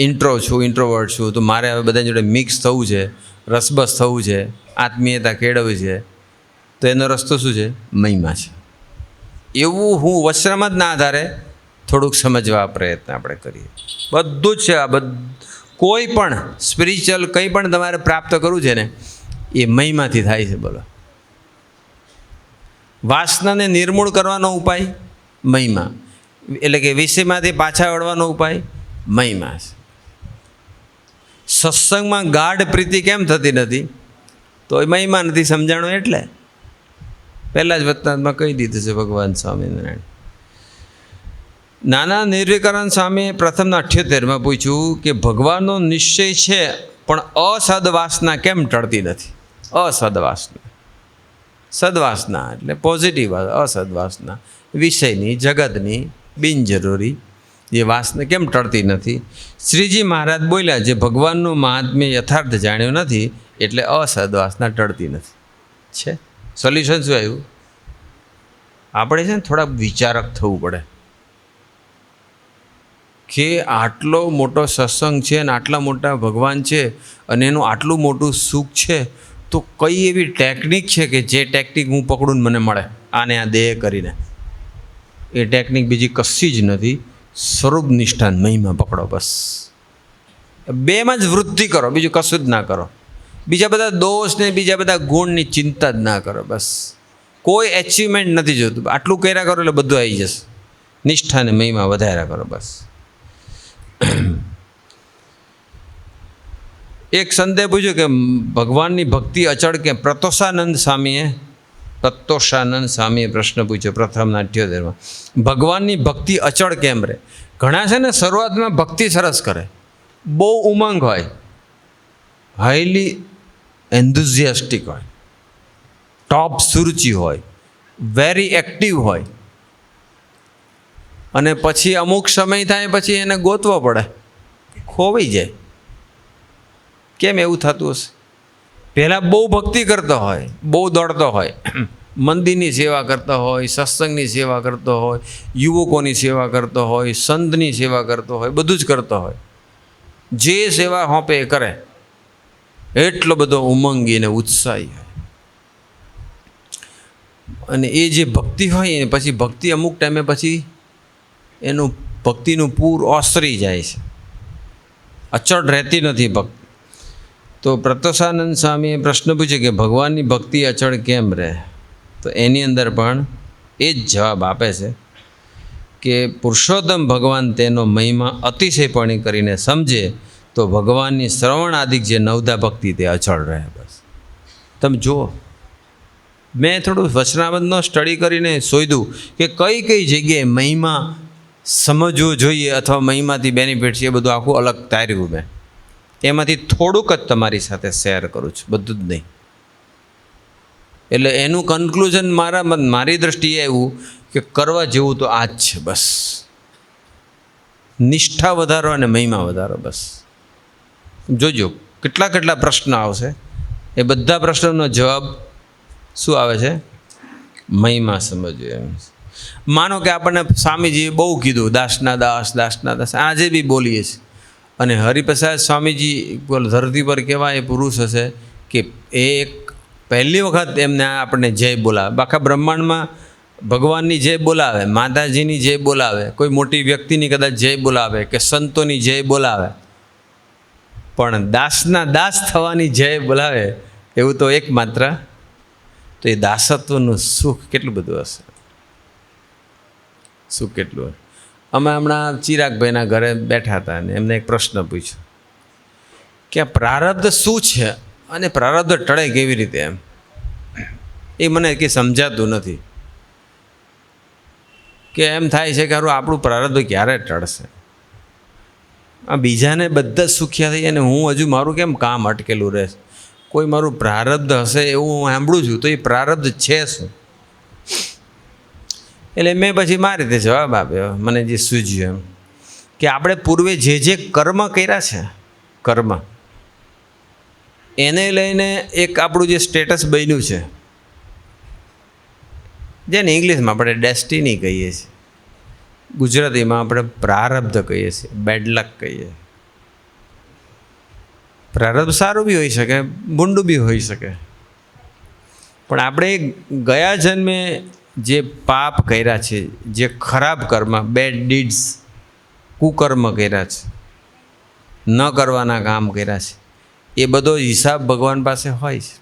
Speaker 1: ઇન્ટ્રોવર્ટ છું, તો મારે હવે બધા જોડે મિક્સ થવું છે, રસબસ થવું છે, આત્મીયતા કેળવવી છે, તો એનો રસ્તો શું છે? મહિમા છે. એવું હું વસ્ત્રમતના આધારે થોડુંક સમજવા પ્રયત્ન આપણે કરીએ. બધું જ છે, આ કોઈ પણ સ્પિરિચ્યુઅલ કંઈ પણ તમારે પ્રાપ્ત કરવું છે ને, એ મહિમાથી થાય છે. બોલો, વાસનાને નિર્મૂળ કરવાનો ઉપાય મહિમા, એટલે કે વિષયમાંથી પાછા વળવાનો ઉપાય મહિમા છે. સત્સંગમાં ગાઢ પ્રીતિ કેમ થતી નથી? તો એ મહિમા નથી સમજાણો એટલે. પહેલાં જ વતનાથમાં કહી દીધું છે ભગવાન સ્વામિનારાયણ. નાના નિર્વિકરણ સ્વામીએ પ્રથમના 78માં પૂછ્યું કે ભગવાનનો નિશ્ચય છે, પણ અસદવાસના કેમ ટળતી નથી? અસદવાસના, સદવાસના એટલે પોઝિટિવ, અસદવાસના વિષયની, જગતની, બિનજરૂરી એ વાસના કેમ ટળતી નથી? શ્રીજી મહારાજ બોલ્યા, જે ભગવાનનું મહાત્મ્ય યથાર્થ જાણ્યું નથી એટલે અસદવાસના ટળતી નથી. છે સોલ્યુશન શું આવ્યું? આપણે છે ને થોડા વિચારક થવું પડે કે આટલો મોટો સત્સંગ છે અને આટલા મોટા ભગવાન છે અને એનું આટલું મોટું સુખ છે, તો કઈ એવી ટેકનિક છે કે જે ટેકનિક હું પકડું મને મળે આને આ દેહ કરીને? એ ટેકનિક બીજી કશી જ નથી. સ્વરૂપ નિષ્ઠાન મહિમા પકડો, બસ. બેમાં જ વૃદ્ધિ કરો, બીજું કશું જ ના કરો. બીજા બધા દોષ ને બીજા બધા ગુણની ચિંતા જ ના કરો. બસ કોઈ એચિવમેન્ટ નથી જોતું, આટલું કર્યા કરો એટલે બધું આવી જશે. નિષ્ઠાને મહિમા વધાર્યા કરો, બસ. એક સંદેહ પૂછ્યું કે ભગવાનની ભક્તિ અચળ કે? પ્રતોષાનંદ સ્વામીએ પ્રશ્ન પૂછ્યો પ્રથમના 78માં. ભગવાનની ભક્તિ અચળ કેમ રહે? ઘણા છે ને શરૂઆતમાં ભક્તિ સરસ કરે, બહુ ઉમંગ હોય, હાઈલી એન્થુઝિયાસ્ટિક હોય, ટોપ સુરુચિ હોય, વેરી એક્ટિવ હોય, અને પછી અમુક સમય થાય પછી એને ગોતવો પડે, ખોવાઈ જાય. કેમ એવું થતું હશે? પહેલાં બહુ ભક્તિ કરતો હોય, બહુ દોડતો હોય, મંદિરની સેવા કરતો હોય, સત્સંગની સેવા કરતો હોય, યુવકોની સેવા કરતો હોય, સંતની સેવા કરતો હોય, બધું જ કરતો હોય. જે સેવા હોંપે એ કરે, એટલો બધો ઉમંગી અને ઉત્સાહી હોય. અને એ જે ભક્તિ હોય ને પછી ભક્તિ અમુક ટાઈમે પછી એનું ભક્તિનું પૂર ઓસરી જાય છે, અચળ રહેતી નથી ભક્તિ. તો પ્રતોષાનંદ સ્વામીએ પ્રશ્ન પૂછ્યો કે ભગવાનની ભક્તિ અચળ કેમ રહે? તો એની અંદર પણ એ જ જવાબ આપે છે કે પુરુષોત્તમ ભગવાન તેનો મહિમા અતિશયપણે કરીને સમજે તો ભગવાનની શ્રવણ આદિક જે નવધા ભક્તિ તે અચળ રહે. બસ તમે જુઓ, મેં થોડું વચનામૃતનો સ્ટડી કરીને શોધ્યું કે કઈ કઈ જગ્યાએ મહિમા સમજવો જોઈએ અથવા મહિમાથી બેનિફિટ છે, એ બધું આખું અલગ તાર્યું. મેં એમાંથી થોડુંક જ તમારી સાથે શેર કરું છું, બધું જ નહીં. એટલે એનું કન્ક્લુઝન મારી દ્રષ્ટિએ એવું કે કરવા જેવું તો આ જ છે. બસ નિષ્ઠા વધારો અને મહિમા વધારો. બસ જોજો કેટલા પ્રશ્ન આવશે, એ બધા પ્રશ્નોનો જવાબ શું આવે છે? મહિમા સમજવું. એમ માનો કે આપણને સ્વામીજીએ બહુ કીધું દાસના દાસ, આજે બી બોલીએ છીએ. અને હરિપ્રસાદ સ્વામીજી ધરતી પર કેવા એ પુરુષ હશે કે એ એક પહેલી વખત એમને આપણને જય બોલાવે. આખા બ્રહ્માંડમાં ભગવાનની જય બોલાવે, માતાજીની જય બોલાવે, કોઈ મોટી વ્યક્તિની કદાચ જય બોલાવે કે સંતોની જય બોલાવે, પણ દાસના દાસ થવાની જય બોલાવે એવું તો એકમાત્ર. તો એ દાસત્વનું સુખ કેટલું બધું હશે, સુખ કેટલું હશે. અમે હમણાં ચિરાગભાઈના ઘરે બેઠા હતા અને એમને એક પ્રશ્ન પૂછ્યો કે આ પ્રારબ્ધ શું છે અને પ્રારબ્ધ ટળે કેવી રીતે? એમ એ મને કંઈ સમજાતું નથી. કે એમ થાય છે કે હારું આપણું પ્રારબ્ધ ક્યારે ટળશે? આ બીજાને બધા સુખ્યા થઈ અને હું હજુ મારું કેમ કામ અટકેલું રહેશે? કોઈ મારું પ્રારબ્ધ હશે એવું હું સાંભળું છું, તો એ પ્રારબ્ધ છે શું? એટલે મેં પછી મારી રીતે જવાબ આપ્યો, મને જે સૂઝ્યું એમ, કે આપણે પૂર્વે જે કર્મ કર્યા છે, કર્મ એને લઈને એક આપણું જે સ્ટેટસ બન્યું છે, જેને ઇંગ્લિશમાં આપણે ડેસ્ટિની કહીએ છીએ, ગુજરાતીમાં આપણે પ્રારબ્ધ કહીએ છીએ, બેડલક કહીએ. પ્રારબ્ધ સારું બી હોઈ શકે, બુંડું બી હોઈ શકે, પણ આપણે ગયા જન્મે જે પાપ કર્યા છે, જે ખરાબ કર્મ, બેડ ડીડ્સ, કુકર્મ કર્યા છે, ન કરવાના કામ કર્યા છે, એ બધો હિસાબ ભગવાન પાસે હોય છે.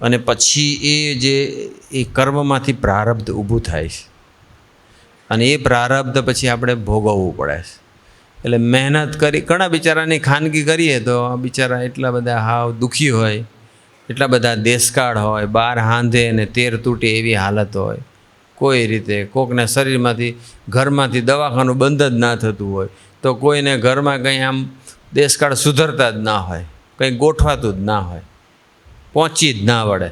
Speaker 1: અને પછી એ કર્મમાંથી પ્રારબ્ધ ઊભું થાય છે અને એ પ્રારબ્ધ પછી આપણે ભોગવવું પડે છે. એટલે મહેનત કરી, ઘણા બિચારાની ખાનગી કરીએ તો બિચારા એટલા બધા હાવ દુઃખી હોય, એટલા બધા દેશકાળ હોય, 12 હાંધે અને 13 તૂટે એવી હાલત હોય. કોઈ રીતે કોકના શરીરમાંથી, ઘરમાંથી દવાખાનું બંધ જ ના થતું હોય, તો કોઈને ઘરમાં કંઈ આમ દેશકાળ સુધરતા જ ના હોય, કંઈ ગોઠવાતું જ ના હોય, પહોંચી જ ના વળે,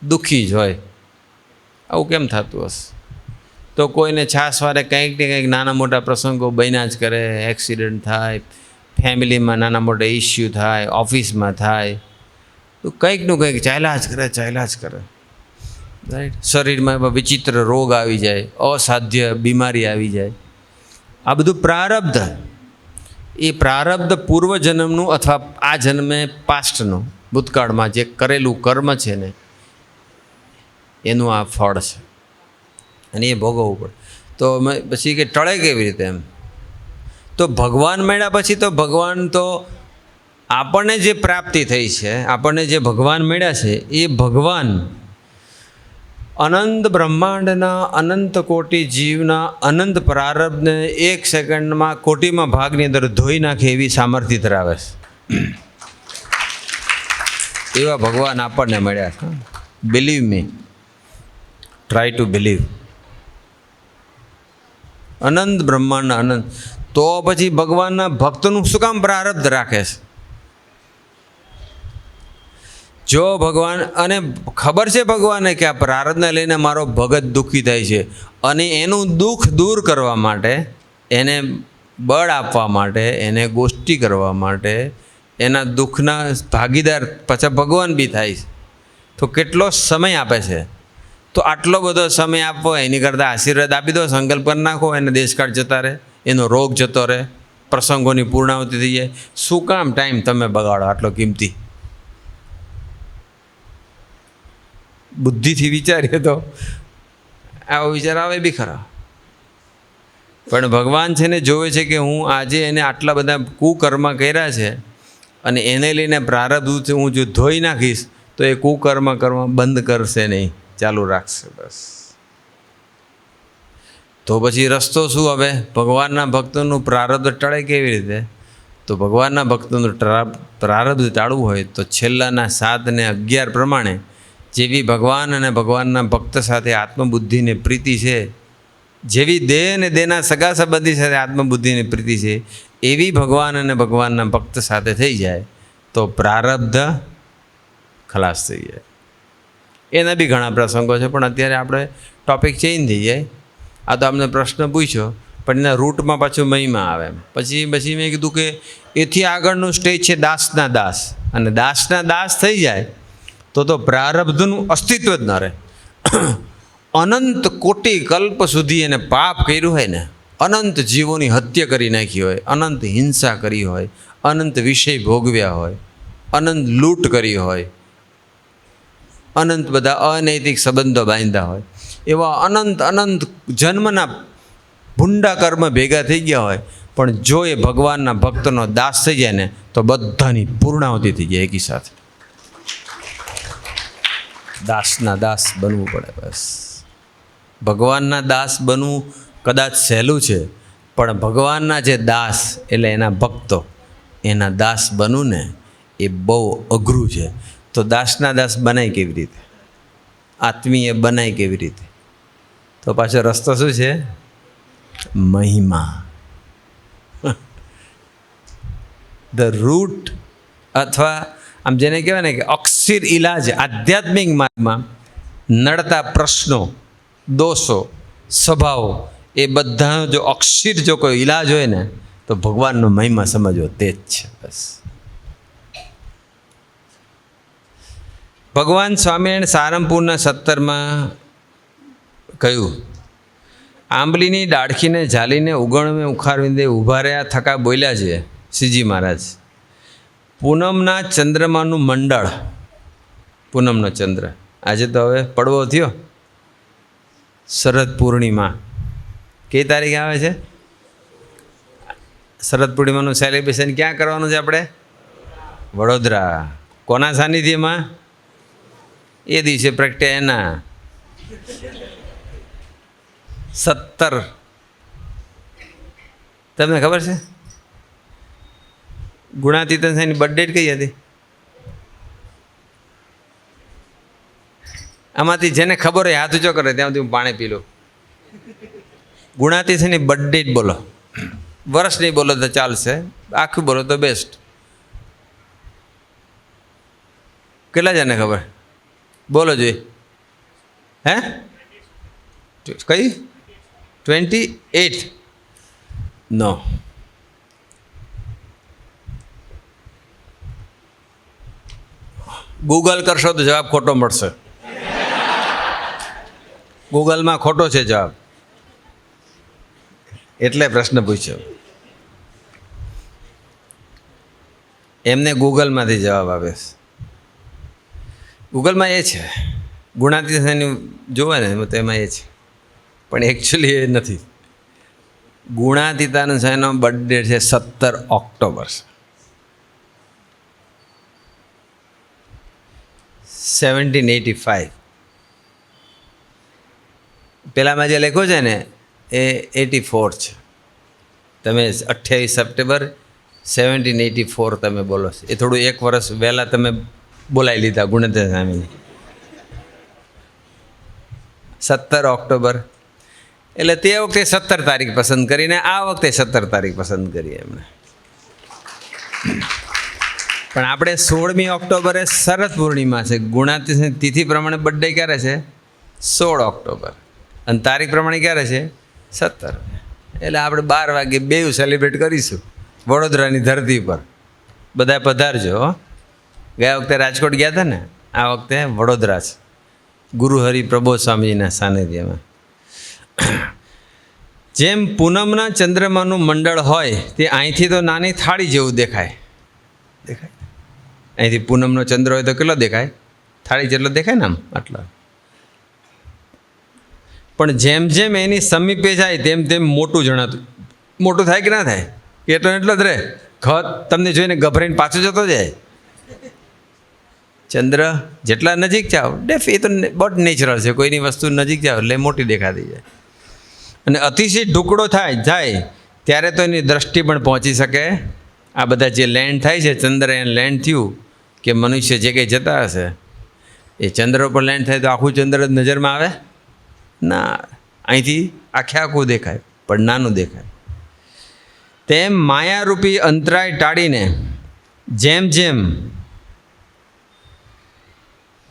Speaker 1: દુઃખી જ હોય. આવું કેમ થતું હશે? તો કોઈને છાસવારે કંઈક ને કંઈક નાના મોટા પ્રસંગો બન્યા જ કરે, એક્સિડન્ટ થાય, ફેમિલીમાં નાના મોટા ઇસ્યુ થાય, ઓફિસમાં થાય, તો કંઈકનું કંઈક ચાલ્યા જ કરે. રાઈટ? શરીરમાં એવા વિચિત્ર રોગ આવી જાય, અસાધ્ય બીમારી આવી જાય. આ બધું પ્રારબ્ધ. એ પ્રારબ્ધ પૂર્વજન્મનું અથવા આ જન્મે પાસ્ટનું, ભૂતકાળમાં જે કરેલું કર્મ છે ને એનું આ ફળ છે અને એ ભોગવવું પડે. તો પછી કે ટળે કેવી રીતે? એમ તો ભગવાન મળ્યા પછી તો ભગવાન તો આપણને જે પ્રાપ્તિ થઈ છે, આપણને જે ભગવાન મળ્યા છે, એ ભગવાન અનંત બ્રહ્માંડના અનંત કોટી જીવના અનંત પ્રારબ્ધને 1 સેકન્ડમાં કોટીમાં ભાગની અંદર ધોઈ નાખે એવી સામર્થ્ય ધરાવે છે. એવા ભગવાન આપણને મળ્યા છે. Believe me, try to believe. અનંત બ્રહ્માંડના અનંત. તો પછી ભગવાનના ભક્તનું શું કામ પ્રારબ્ધ રાખે છે? જો ભગવાન, અને ખબર છે ભગવાનને કે આ પ્રારબ્ધને લઈને મારો ભગત દુઃખી થાય છે અને એનું દુઃખ દૂર કરવા માટે, એને બળ આપવા માટે, એને ગોષ્ઠી કરવા માટે, એના દુઃખના ભાગીદાર પાછા ભગવાન બી થાય છે, તો કેટલો સમય આપે છે? તો આટલો બધો સમય આપવો એની કરતાં આશીર્વાદ આપી દો, સંકલ્પ કરી નાખો, એને દેશકાળ જતા રહે, એનો રોગ જતો રહે, પ્રસંગોની પૂર્ણાવતિ થઈ જાય. શું કામ ટાઈમ તમે બગાડો આટલો કિંમતી? બુદ્ધિથી વિચારીએ તો આવો વિચાર આવે બી ખરા, પણ ભગવાન છે ને જોવે છે કે હું આજે એને આટલા બધા કુકર્મ કર્યા છે અને એને લઈને પ્રારબ્ધ હું જો ધોઈ નાખીશ તો એ કુકર્મ કરવા બંધ કરશે નહીં, ચાલુ રાખશે બસ. તો પછી રસ્તો શું હવે? ભગવાનના ભક્તોનું પ્રારબ્ધ ટળે કેવી રીતે? તો ભગવાનના ભક્તોનું પ્રારબ્ધ ટાળવું હોય તો છેલ્લાના 7 અને 11 પ્રમાણે જેવી ભગવાન અને ભગવાનના ભક્ત સાથે આત્મબુદ્ધિને પ્રીતિ છે, જેવી દેહ અને દેહના સગા સંબંધી સાથે આત્મબુદ્ધિની પ્રીતિ છે, એવી ભગવાન અને ભગવાનના ભક્ત સાથે થઈ જાય તો પ્રારબ્ધ ખલાસ થઈ જાય. એના બી ઘણા પ્રસંગો છે, પણ અત્યારે આપણે ટૉપિક ચેન્જ થઈ જાય. આ તો અમને પ્રશ્ન પૂછ્યો, પણ એના રૂટમાં પાછું મહિમા આવે. પછી મેં કીધું કે એથી આગળનું સ્ટેજ છે દાસના દાસ, અને દાસના દાસ થઈ જાય તો પ્રારબ્ધનું અસ્તિત્વ જ ન રહે. અનંત કોટી કલ્પ સુધી એને પાપ કર્યું હોય ને, અનંત જીવોની હત્યા કરી નાખી હોય, અનંત હિંસા કરી હોય, અનંત વિષય ભોગવ્યા હોય, અનંત લૂંટ કરી હોય, અનંત બધા અનૈતિક સંબંધો બાંધ્યા હોય, એવા અનંત જન્મના ભૂંડા કર્મ ભેગા થઈ ગયા હોય, પણ જો એ ભગવાનના ભક્તનો દાસ થઈ જાય ને તો બધાની પૂર્ણાવતિ થઈ જાય એકી સાથે. દાસના દાસ બનવું પડે બસ. ભગવાનના દાસ બનવું કદાચ સહેલું છે, પણ ભગવાનના જે દાસ એટલે એના ભક્તો, એના દાસ બનવું ને એ બહુ અઘરું છે. તો દાસના દાસ બનાય કેવી રીતે? આત્મીય બનાય કેવી રીતે? તો પાછો રસ્તો શું છે? મહિમા. ધ રૂટ અથવા આમ જેને કહેવાય ને કે અક્ષીર ઇલાજ આધ્યાત્મિક માર્ગમાં નડતા પ્રશ્નો, દોષો, સ્વભાવો એ બધાનો જો અક્ષીર જો કોઈ ઇલાજ હોય ને તો ભગવાનનો મહિમા સમજવો તે જ છે. બસ ભગવાન સ્વામિનારાયણ સારંગપુરના 17માં કહ્યું, આંબલીની ડાળખીને ઝાલીને ઉગણમે ઉખાડીને ઊભા રહ્યા થકા બોલ્યા છે શ્રીજી મહારાજ, પૂનમના ચંદ્રમાનું મંડળ, પૂનમનો ચંદ્ર આજે તો હવે પડવો થયો, શરદ પૂર્ણિમા કઈ તારીખે આવે છે? શરદ પૂર્ણિમાનું સેલિબ્રેશન ક્યાં કરવાનું છે આપણે? વડોદરા. કોના સાનિધ્યમાં? એ દિવસે પ્રગટે એના 17. તમને ખબર છે ગુણાતીતન સાહેબની બર્થડેટ કઈ હતી? આમાંથી જેને ખબર હોય હાથ ઊંચો કરે, ત્યાં સુધી હું પાણી પી લઉં. ગુણાતીતની બર્થડેટ બોલો. વર્ષ નહીં બોલો તો ચાલશે, આખું બોલો તો બેસ્ટ. કેટલા જણને ખબર? બોલો જોઈએ. હે કઈ? 28? નો. ગૂગલ કરશો તો જવાબ ખોટો મળશે. ગૂગલમાં ખોટો છે જવાબ, એટલે પ્રશ્ન પૂછ્યો. એમને ગૂગલમાંથી જવાબ આવે છે. ગૂગલમાં એ છે, ગુણાતીતની જોવે ને તો એમાં એ છે, પણ એકચ્યુઅલી એ નથી. ગુણાતીતાનંદ સ્વામીનો બર્થડે છે 17 ઓક્ટોબર 1785. પેલામાં જે લખ્યું છે ને એ 84 છે. તમે 28 સપ્ટેમ્બર 1784 તમે બોલો છો, એ થોડું 1 વર્ષ વહેલા તમે બોલાવી લીધા ગુણાતીતાનંદ સ્વામીને. 17 ઓક્ટોબર એટલે તે વખતે 17 તારીખ પસંદ કરીને આ વખતે 17 તારીખ પસંદ કરી એમણે. પણ આપણે 16મી ઓક્ટોબરે શરદ પૂર્ણિમા છે. ગુણાતીત તિથિ પ્રમાણે બર્થડે ક્યારે છે? 16 ઓક્ટોબર. અને તારીખ પ્રમાણે ક્યારે છે? 17. એટલે આપણે 12 વાગે બેઉ સેલિબ્રેટ કરીશું વડોદરાની ધરતી પર. બધા પધારજો. ગયા વખતે રાજકોટ ગયા હતા ને, આ વખતે વડોદરા છે, ગુરુ હરિ પ્રબોધ સ્વામીજીના સાનિધ્યમાં. જેમ પૂનમના ચંદ્રમાનું મંડળ હોય તે અહીંથી તો નાની થાળી જેવું દેખાય. અહીંથી પૂનમનો ચંદ્ર હોય તો કેટલો દેખાય? થાળી જેટલો દેખાય ને, આમ આટલો. પણ જેમ જેમ એની સમીપે જાય તેમ તેમ મોટું જણાતું. મોટું થાય કે ના થાય? એટલો એટલો જ રહે. તમને જોઈને ગભરાઈને પાછો જતો જાય. ચંદ્ર જેટલા નજીક જાઓ, એ તો બહુ નેચરલ છે, કોઈની વસ્તુ નજીક જાઓ એટલે મોટી દેખાતી જાય. અને અતિશય ઢુકડો જાય ત્યારે તો એની દ્રષ્ટિ પણ પહોંચી શકે. આ બધા જે લેન્ડ થાય છે, ચંદ્રયાન લેન્ડ થયું કે મનુષ્ય જે કંઈ જતા હશે એ ચંદ્ર ઉપર લેન્ડ થાય તો આખું ચંદ્ર જ નજરમાં આવે ના. અહીંથી આખું દેખાય પણ નાનું દેખાય. તેમ માયારૂપી અંતરાય ટાળીને જેમ જેમ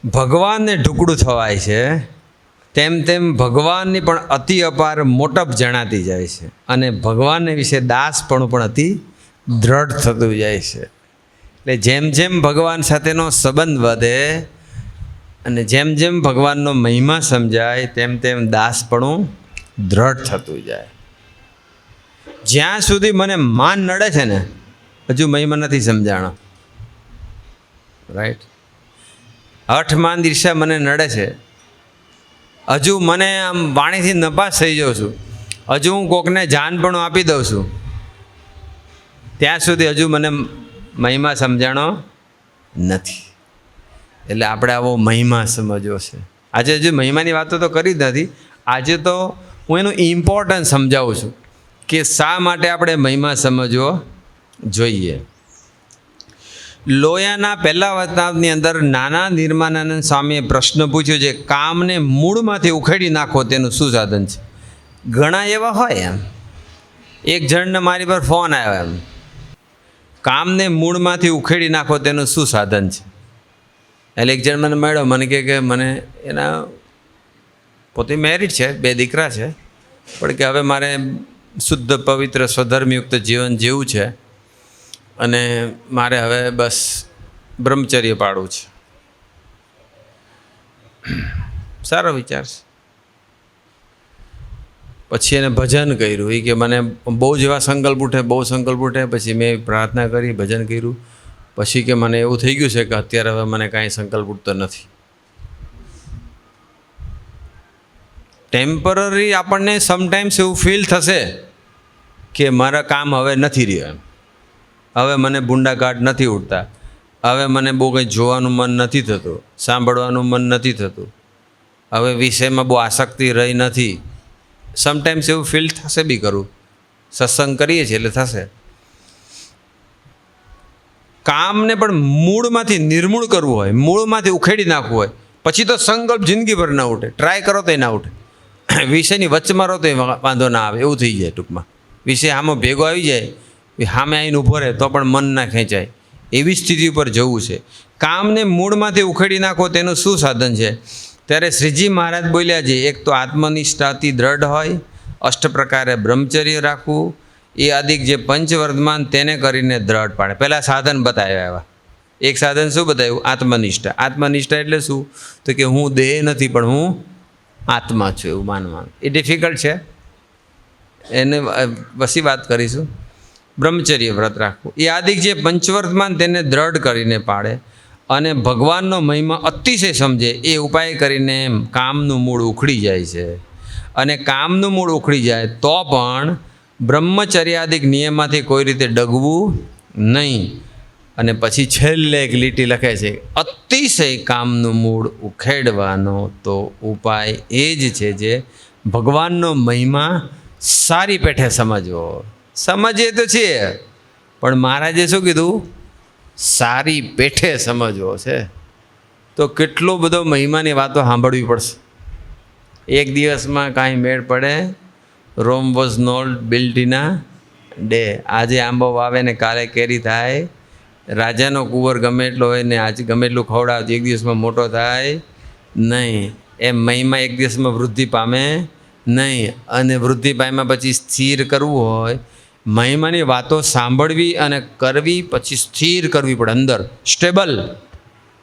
Speaker 1: ભગવાનને ઢુકડું થવાય છે તેમ તેમ ભગવાનની પણ અતિ અપાર મોટપ જણાતી જાય છે અને ભગવાનને વિશે દાસપણું પણ અતિ દ્રઢ થતું જાય છે. એટલે જેમ જેમ ભગવાન સાથેનો સંબંધ વધે અને જેમ જેમ ભગવાનનો મહિમા સમજાય તેમ તેમ દાસપણું દ્રઢ થતું જાય. જ્યાં સુધી મને માન નડે છે ને હજુ મહિમા નથી સમજાણો. રાઈટ? હઠમાન ઈર્ષા મને નડે છે, હજુ મને આમ વાણીથી નપાસ થઈ જાઉં છું, હજુ હું કોકને જાન પણ આપી દઉં છું, ત્યાં સુધી હજુ મને મહિમા સમજાણો નથી. એટલે આપણે આવો મહિમા સમજવો છે. આજે હજુ મહિમાની વાતો તો કરી જ નથી. આજે તો હું એનું ઇમ્પોર્ટન્સ સમજાવું છું કે શા માટે આપણે મહિમા સમજવો જોઈએ. લોયાના પહેલા વતનાની અંદર નાના નિર્માનાનંદ સ્વામીએ પ્રશ્ન પૂછ્યો છે, કામને મૂળમાંથી ઉખેડી નાખો તેનું શું સાધન છે? ઘણા એવા હોય એમ. એક જણને મારી પર ફોન આવ્યો એમ, કામને મૂળમાંથી ઉખેડી નાખો તેનું શું સાધન છે? એટલે એક જણ મને મળ્યો, મને કે મને એના પોતે મેરિડ છે, 2 દીકરા છે, પણ કે હવે મારે શુદ્ધ પવિત્ર સ્વધર્મયુક્ત જીવન જીવવું છે અને મારે હવે બસ બ્રહ્મચર્ય પાડવું છે. સારો વિચાર છે. પછી એને ભજન કર્યું. એ કે મને બહુ જ એવા સંકલ્પ ઉઠે. પછી મેં પ્રાર્થના કરી, ભજન કર્યું. પછી કે મને એવું થઈ ગયું છે કે અત્યારે હવે મને કાંઈ સંકલ્પ ઉઠતો નથી. ટેમ્પરરી આપણને સમટાઈમ્સ એવું ફીલ થશે કે મારા કામ હવે નથી રહ્યું એમ, હવે મને બુંડાકાટ નથી ઉઠતા, હવે મને બહુ કંઈ જોવાનું મન નથી થતું, સાંભળવાનું મન નથી થતું, હવે વિષયમાં બહુ આસક્તિ રહી નથી. સમટાઈમ્સ એવું ફીલ થશે બી કરું, સત્સંગ કરીએ છીએ એટલે થશે. કામને પણ મૂળમાંથી નિર્મૂળ કરવું હોય, મૂળમાંથી ઉખેડી નાખવું હોય, પછી તો સંકલ્પ જિંદગીભર ના ઉઠે. ટ્રાય કરો તો ના ઉઠે. વિષયની વચમાં રહો તો વાંધો ના આવે, એવું થઈ જાય. ટૂંકમાં વિષય આમાં ભેગો આવી જાય, સામે આવીને ઊભો રહે તો પણ મન ના ખેંચાય, એવી સ્થિતિ ઉપર જવું છે. કામને મૂળમાંથી ઉખેડી નાખો તેનું શું સાધન છે? ત્યારે શ્રીજી મહારાજ બોલ્યા છે, એક તો આત્મનિષ્ઠાથી દ્રઢ હોય, અષ્ટ પ્રકારે બ્રહ્મચર્ય રાખવું, એ અધિક જે પંચવર્ધમાન તેને કરીને દ્રઢ પાડે. પહેલાં સાધન બતાવ્યા એવા. એક સાધન શું બતાવ્યું? આત્મનિષ્ઠા. આત્મનિષ્ઠા એટલે શું? તો કે હું દેહ નથી પણ હું આત્મા છું એવું માનવાનું. એ ડિફિકલ્ટ છે, એને પછી વાત કરીશું. બ્રહ્મચર્ય વ્રત રાખવું, એ આદિક જે પંચવર્ધમાન તેને દ્રઢ કરીને પાડે અને ભગવાનનો મહિમા અતિશય સમજે, એ ઉપાય કરીને કામનું મૂળ ઉખડી જાય છે. અને કામનું મૂળ ઉખડી જાય તો પણ બ્રહ્મચર્યાદિક નિયમમાંથી કોઈ રીતે ડગવું નહીં. અને પછી છેલ્લે એક લીટી લખે છે, અતિશય કામનું મૂળ ઉખેડવાનો તો ઉપાય એ જ છે જે ભગવાનનો મહિમા સારી પેઠે સમજવો. સમજીએ તો છીએ, પણ મહારાજે શું કીધું? સારી પેઠે સમજવો છે. તો કેટલો બધો મહિમાની વાતો સાંભળવી પડશે. એક દિવસમાં કાંઈ મેળ પડે? Rome was not built in a day. આજે આંબો વાવે ને કાલે કેરી થાય. રાજાનો કુંવર ગમે એટલો હોય ને આજે ગમે એટલું ખવડાવે એક દિવસમાં મોટો થાય નહીં. એમ મહિમા એક દિવસમાં વૃદ્ધિ પામે નહીં. અને વૃદ્ધિ પામ્યા પછી સ્થિર કરવું હોય, મહિમાની વાતો સાંભળવી અને કરવી, પછી સ્થિર કરવી પડે, અંદર સ્ટેબલ.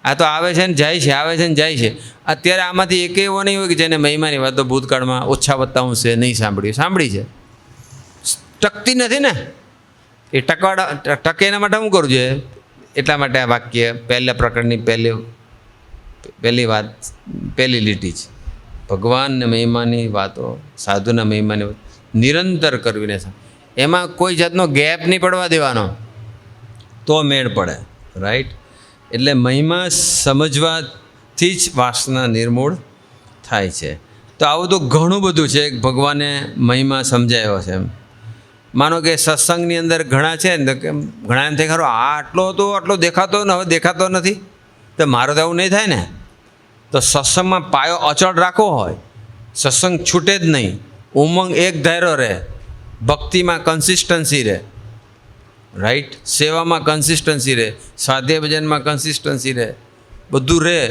Speaker 1: આ તો આવે છે ને જાય છે, આવે છે ને જાય છે. અત્યારે આમાંથી એક એવો નહીં હોય કે જેને મહિમાની વાતો ભૂતકાળમાં ઓછા વત્તા હું છે નહીં સાંભળી છે. ટકતી નથી ને. એ ટકે એના માટે શું કરવું જોઈએ? એટલા માટે આ વાક્ય પહેલા પ્રકરણની પહેલી વાત, પહેલી લીટી છે. ભગવાનને મહિમાની વાતો, સાધુના મહિમાની વાતો નિરંતર કરવીને, એમાં કોઈ જાતનો ગેપ નહીં પડવા દેવાનો, તો મેળ પડે. રાઈટ? એટલે મહિમા સમજવાથી જ વાસના નિર્મૂળ થાય છે. તો આવું તો ઘણું બધું છે. ભગવાને મહિમા સમજાયો છે. એમ માનો કે સત્સંગની અંદર ઘણા છે ને, ઘણા એમ થાય ખરો આટલો દેખાતો ને હવે દેખાતો નથી, તો મારો તો એવું નહીં થાય ને. તો સત્સંગમાં પાયો અચળ રાખવો હોય, સત્સંગ છૂટે જ નહીં, ઉમંગ એક ધાર્યો રહે, ભક્તિમાં કન્સિસ્ટન્સી રહે, રાઈટ, સેવામાં કન્સિસ્ટન્સી રહે, સ્વાધ્યાય ભજનમાં કન્સિસ્ટન્સી રહે, બધું રહે.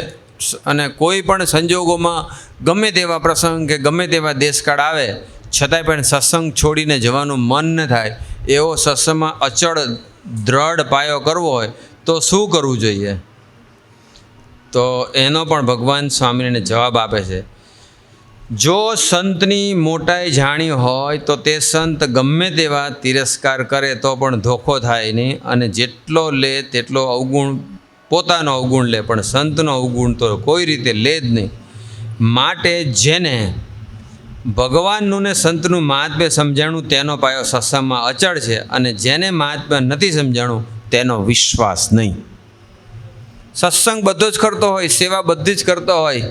Speaker 1: અને કોઈ પણ સંજોગોમાં ગમે તેવા પ્રસંગ કે ગમે તેવા દેશકાળ આવે છતાંય પણ સત્સંગ છોડીને જવાનું મન ન થાય, એવો સત્સંગમાં અચળ દ્રઢ પાયો કરવો હોય તો શું કરવું જોઈએ? તો એનો પણ ભગવાન સ્વામિનારાયણ જવાબ આપે છે. જો સંતની મોટાઈ જાણી હોય તો તે સંત ગમે તેવા તિરસ્કાર કરે તો પણ ધોખો થાય નહીં, અને જેટલો લે તેટલો અવગુણ, પોતાનો અવગુણ લે, પણ સંતનો અવગુણ તો કોઈ રીતે લે જ નહીં. માટે જેને ભગવાનનું ને સંતનું મહાત્મ્ય સમજાણું તેનો પાયો સત્સંગમાં અચળ છે, અને જેને મહાત્મ્ય નથી સમજાણું તેનો વિશ્વાસ નહીં. સત્સંગ બધો જ કરતો હોય, સેવા બધી જ કરતો હોય,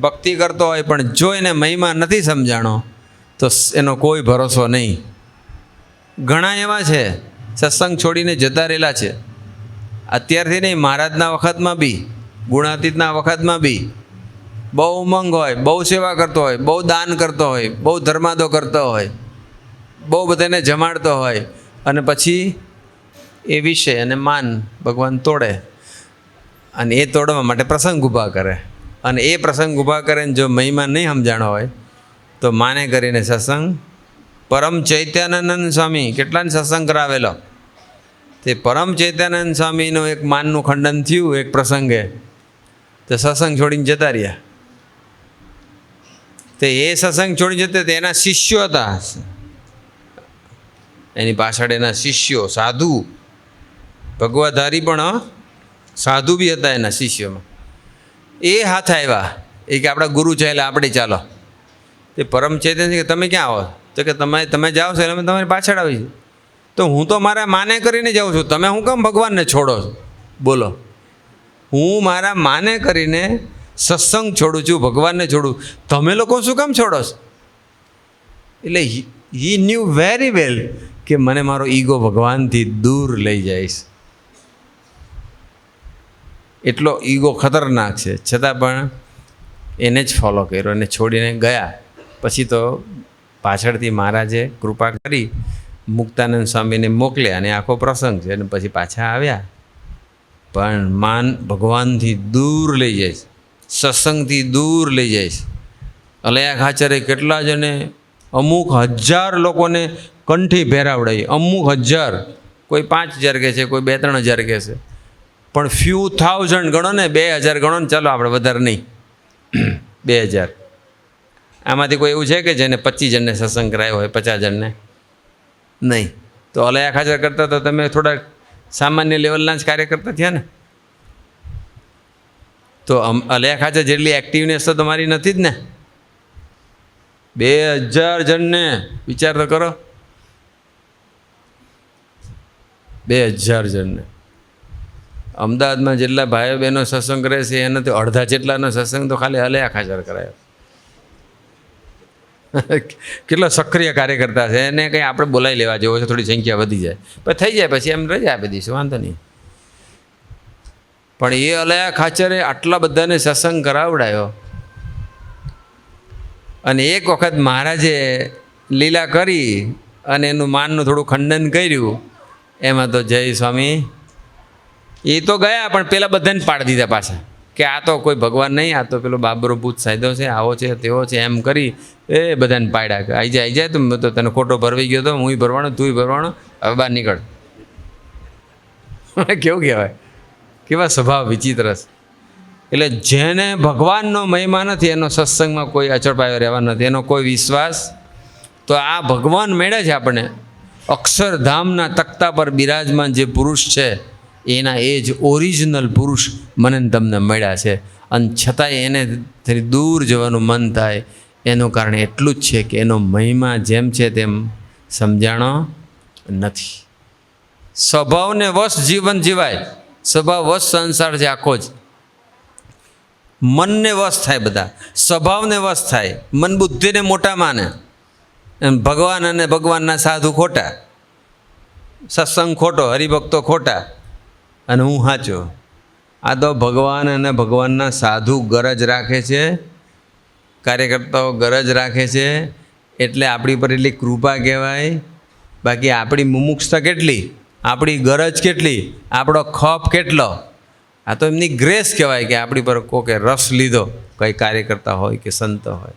Speaker 1: ભક્તિ કરતો હોય, પણ જો એને મહિમા નથી સમજાણો તો એનો કોઈ ભરોસો નહીં. ઘણા એવા છે સત્સંગ છોડીને જતા રહેલા છે. અત્યારથી નહીં, મહારાજના વખતમાં બી, ગુણાતીતના વખતમાં બી બહુ ઉમંગ હોય, બહુ સેવા કરતો હોય, બહુ દાન કરતો હોય, બહુ ધર્માદો કરતો હોય, બહુ બધાને જમાડતો હોય, અને પછી એ વિષય અને માન ભગવાન તોડે, અને એ તોડવા માટે પ્રસંગ ઊભા કરે, અને એ પ્રસંગ ઊભા કરે ને જો મહિમા નહીં સમજાણો હોય તો માને કરીને સત્સંગ. પરમ ચૈત્યાનંદ સ્વામી કેટલાને સત્સંગ કરાવેલો, તે પરમ ચૈત્યાનંદ સ્વામીનું એક માનનું ખંડન થયું એક પ્રસંગે, તો સત્સંગ છોડીને જતા રહ્યા. તે એ સત્સંગ છોડી જતા તેના શિષ્યો હતા, એની પાછળ એના શિષ્યો સાધુ, ભગવાધારી પણ સાધુ બી હતા એના શિષ્યોમાં. એ હાથ આવ્યા, એ કે આપણા ગુરુ ચાલે, આપણે ચાલો. તે પરમ ચૈતન્ય કે તમે ક્યાં આવો? તો કે તમે જાઓ છો એટલે અમે તમારી પાછળ આવી છીએ. તો હું તો મારા માને કરીને જાઉં છું, તમે હું કેમ ભગવાનને છોડો છો? બોલો, હું મારા માને કરીને સત્સંગ છોડું છું, ભગવાનને છોડું, તમે લોકો શું કામ છોડો છો? એટલે હી ન્યૂ વેરી વેલ કે મને મારો ઈગો ભગવાનથી દૂર લઈ જઈશ. એટલો ઈગો ખતરનાક છે, છતાં પણ એને જ ફોલો કર્યો અને છોડીને ગયા. પછી તો પાછળથી મહારાજે કૃપા કરી મુક્તાનંદ સ્વામીને મોકલ્યા, અને આખો પ્રસંગ છે, અને પછી પાછા આવ્યા. પણ માન ભગવાનથી દૂર લઈ જઈશ, સત્સંગથી દૂર લઈ જઈશ. અલયા ખાચરે કેટલા જણે અમુક હજાર લોકોને કંઠી ભેરાવડાવી, અમુક હજાર, કોઈ 5000 કહે છે, કોઈ 2-3 હજાર કહે છે, પણ ફ્યુ થાઉઝન્ડ ગણો ને, 2000 ગણો ને, ચાલો આપણે વધારે નહીં, 2000. આમાંથી કોઈ એવું છે કે જેને 25 જણને સત્સંગ કરાયો હોય, 50 જણને? નહીં. તો અલયા ખાચર કરતા તો તમે થોડા સામાન્ય લેવલના જ કાર્યકર્તા થયા ને. તો અલયા ખાચર જેટલી એક્ટિવનેસ તો તમારી નથી જ ને. 2000 જણને વિચાર તો કરો, 2000 જણને. અમદાવાદમાં જેટલા ભાઈઓ બહેનો સત્સંગ કરે છે એનાથી અડધા જેટલાનો સત્સંગ તો ખાલી અલયા ખાચર કરાયો. કેટલો સક્રિય કાર્યકર્તા છે, એને કંઈ આપણે બોલાવી લેવા જેવો છે, થોડી સંખ્યા વધી જાય, પણ થઈ જાય, પછી એમ રજા આપી દઈશું, વાંધો નહીં. પણ એ અલયા ખાચરે આટલા બધાને સત્સંગ કરાવડાયો, અને એક વખત મહારાજે લીલા કરી અને એનું માનનું થોડું ખંડન કર્યું. એમાં તો જય સ્વામી એ તો ગયા, પણ પેલા બધાને પાડી દીધા પાછા કે આ તો કોઈ ભગવાન નહીં, આ તો પેલો બાબરો ભૂત સાયદો છે, આવો છે, તેવો છે, એમ કરી એ બધાને પાડ્યા કે આવી જાય તો તને ખોટો ભરવાઈ ગયો હતો, હું ભરવાનો, તું ભરવાનો, હવે બહાર નીકળ. કેવું કહેવાય, કેવા સ્વભાવ વિચિત્ર છે. એટલે જેને ભગવાનનો મહિમા નથી એનો સત્સંગમાં કોઈ અચળપાયો રહેવા નથી, એનો કોઈ વિશ્વાસ. તો આ ભગવાન મળ્યા છે આપણને, અક્ષરધામના તખ્તા પર બિરાજમાન જે પુરુષ છે એના એ જ ઓરિજિનલ પુરુષ મને તમને મળ્યા છે. અને છતાંય એને દૂર જવાનું મન થાય એનું કારણ એટલું જ છે કે એનો મહિમા જેમ છે તેમ સમજાણો નથી. સ્વભાવને વશ જીવન જીવાય, સ્વભાવ વશ સંસાર છે આખો જ. મનને વશ થાય, બધા સ્વભાવને વશ થાય, મન બુદ્ધિને મોટા માને, ભગવાન અને ભગવાનના સાધુ ખોટા, સત્સંગ ખોટો, હરિભક્તો ખોટા, અને હું સાચો. આ તો ભગવાન અને ભગવાનના સાધુ ગરજ રાખે છે, કાર્યકર્તાઓ ગરજ રાખે છે, એટલે આપણી પર એટલી કૃપા કહેવાય. બાકી આપણી મુમુક્ષતા કેટલી, આપણી ગરજ કેટલી, આપણો ખપ કેટલો, આ તો એમની ગ્રેસ કહેવાય કે આપણી પર કોકે રસ લીધો, કંઈ કાર્યકર્તા હોય કે સંત હોય,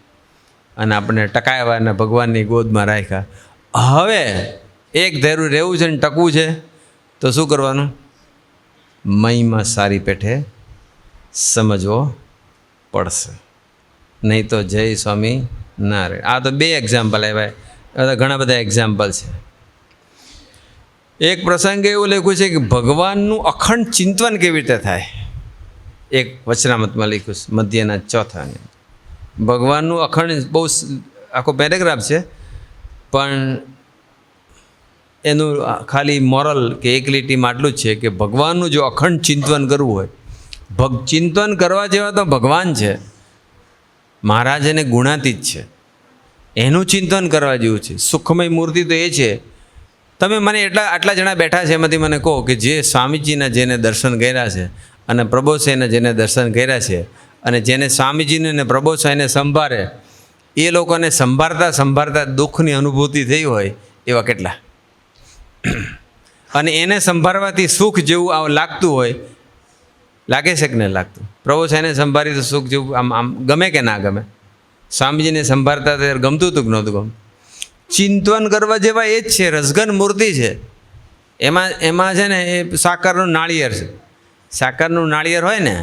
Speaker 1: અને આપણે ટકાવ્યા અને ભગવાનની ગોદમાં રાખ્યા. હવે એક ધૈર્ય રહેવું છે ને ટકવું છે, તો શું કરવાનું? મહિમા સારી પેઠે સમજવો પડશે, નહીં તો જય સ્વામી ના રે. આ તો 2 એક્ઝામ્પલ આવ્યા, ઘણા બધા એક્ઝામ્પલ છે. એક પ્રસંગે એવું લખ્યું છે કે ભગવાનનું અખંડ ચિંતન કેવી રીતે થાય. એક વચનામતમાં લખ્યું છે, મધ્યના 4થા. ભગવાનનું અખંડ, બહુ આખો પેરેગ્રાફ છે, પણ એનું ખાલી મોરલ કે એક લીટીમાં આટલું જ છે કે ભગવાનનું જો અખંડ ચિંતન કરવું હોય, ચિંતન કરવા જેવા તો ભગવાન છે, મહારાજ એને ગુણાતીત છે, એનું ચિંતન કરવા જેવું છે. સુખમય મૂર્તિ તો એ છે, તમે મને આટલા જણા બેઠા છે એમાંથી મને કહો કે જે સ્વામીજીના જેને દર્શન કર્યા છે અને પ્રભોસાઈના જેને દર્શન કર્યા છે અને જેને સ્વામીજીને અને પ્રભોસાઈને સંભાળે એ લોકોને સંભાળતા દુઃખની અનુભૂતિ થઈ હોય એવા કેટલા? અને એને સંભાળવાથી સુખ જેવું લાગતું હોય, લાગે છે કે નહીં લાગતું? પ્રભોસાઈને સંભાળી તો સુખ જેવું આમ ગમે કે ના ગમે? સ્વામીજીને સંભાળતા ત્યારે ગમતું હતું કે નહોતું ગમતું? ચિંતન કરવા જેવા એ જ છે, રસગન મૂર્તિ છે. એમાં છે ને એ સાકરનું નાળિયેર છે. સાકરનું નાળિયેર હોય ને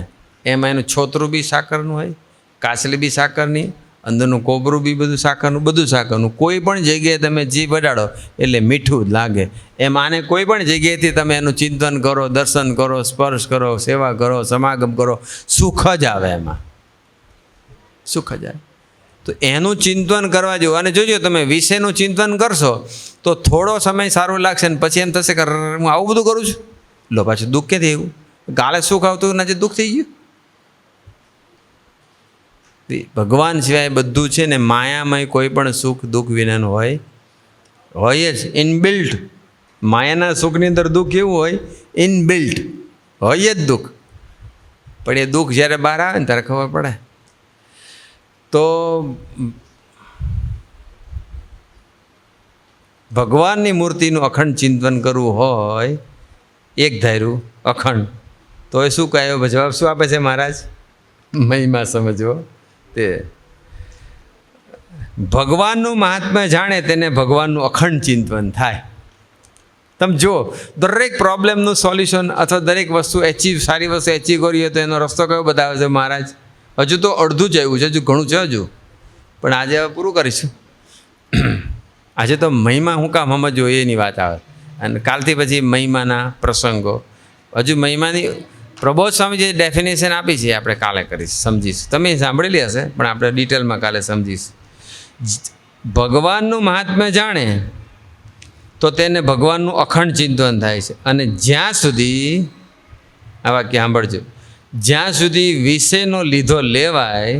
Speaker 1: એમાં એનું છોતરું બી સાકરનું હોય, કાચલી બી સાકરની, અંદરનું કોબરું બી બધું સાકરનું. કોઈ પણ જગ્યાએ તમે જીભ અડાડો એટલે મીઠું જ લાગે. એમ આને કોઈ પણ જગ્યાએથી તમે એનું ચિંતન કરો, દર્શન કરો, સ્પર્શ કરો, સેવા કરો, સમાગમ કરો, સુખ જ આવે. એમાં સુખ જ આવે. તો એનું ચિંતન કરવા જેવું. અને જોજો તમે વિષયનું ચિંતન કરશો તો થોડો સમય સારું લાગશે ને પછી એમ થશે કે હું આવું બધું કરું છું, લો પાછું દુઃખ ક્યાંથી આવ્યું? કાલે સુખ આવતું નથી, દુઃખ થઈ ગયું. ભગવાન સિવાય બધું છે ને માયામય કોઈ પણ સુખ દુઃખ વિનાનું હોય જ ઇનબિલ્ટ. માયાના સુખની અંદર દુઃખ એવું હોય ઇનબિલ્ટ હોય જ દુઃખ. પણ એ દુઃખ જ્યારે બહાર આવે ને ત્યારે ખબર પડે. તો ભગવાનની મૂર્તિનું અખંડ ચિંતન કરવું હોય એક ધાર્યું અખંડ, તો એ શું કહે? જવાબ શું આપે છે મહારાજ? મહિમા સમજવો. તે ભગવાનનું મહાત્મ્ય જાણે તેને ભગવાનનું અખંડ ચિંતન થાય. તમે જુઓ, દરેક પ્રોબ્લેમનું સોલ્યુશન અથવા દરેક વસ્તુ સારી વસ્તુ એચીવ કરવી હોય તો એનો રસ્તો કયો બતાવે છે મહારાજ? હજુ તો અડધું જ આવ્યું છે, હજુ ઘણું છે હજુ, પણ આજે હવે પૂરું કરીશું. આજે તો મહિમા હું કામ સમજો એની વાત આવે, અને કાલથી પછી મહિમાના પ્રસંગો. હજુ મહિમાની પ્રબોધ સ્વામી જે ડેફિનેશન આપી છે આપણે કાલે કરીશું, સમજીશું. તમે સાંભળેલી હશે પણ આપણે ડિટેલમાં કાલે સમજીશું. ભગવાનનું મહાત્મ્ય જાણે તો તેને ભગવાનનું અખંડ ચિંતન થાય છે. અને જ્યાં સુધી આ વાક્ય સાંભળજો, જ્યાં સુધી વિષયનો લીધો લેવાય,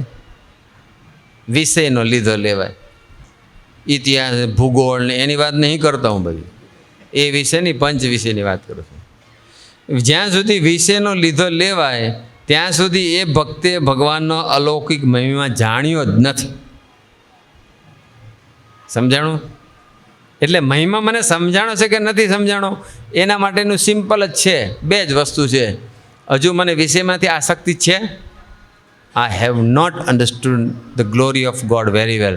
Speaker 1: ઇતિહાસ ભૂગોળ ને એની વાત નહીં કરતા હું, બધી એ વિષયની પંચ વિષયની વાત કરું છું. જ્યાં સુધી વિષયનો લીધો લેવાય ત્યાં સુધી એ ભક્તે ભગવાનનો અલૌકિક મહિમા જાણ્યો જ નથી. સમજાણું? એટલે મહિમા મને સમજાણો છે કે નથી સમજાણો એના માટેનું સિમ્પલ જ છે, બે જ વસ્તુ છે. હજુ મને વિષયમાંથી આસક્તિ છે. I have not understood the glory of God very well.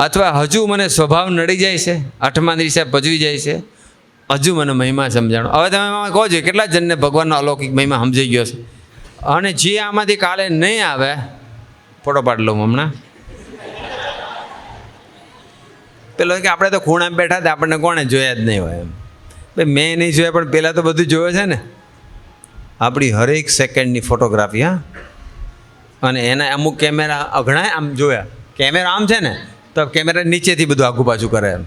Speaker 1: અથવા હજુ મને સ્વભાવ નડી જાય છે, અઠમા દિવસે પજવી જાય છે, હજુ મને મહિમા સમજાણો. હવે તમે કહો છો કેટલા જણને ભગવાનનો અલૌકિક મહિમા સમજાઈ ગયો છે? અને જે આમાંથી કાલે નહીં આવે, ફોટો પાડી લઉં હમણાં. પેલો કે આપણે તો ખૂણામાં બેઠા હતા, આપણને કોણે જોયા જ નહીં હોય એમ. ભાઈ મેં નહીં જોયા પણ પહેલાં તો બધું જોયું છે ને. આપણી હરેક સેકન્ડની ફોટોગ્રાફી. હા, અને એના અમુક કેમેરા અઘણાય આમ જોયા. કેમેરા આમ છે ને તો કેમેરા નીચેથી બધું આઘું પાછું કરે એમ.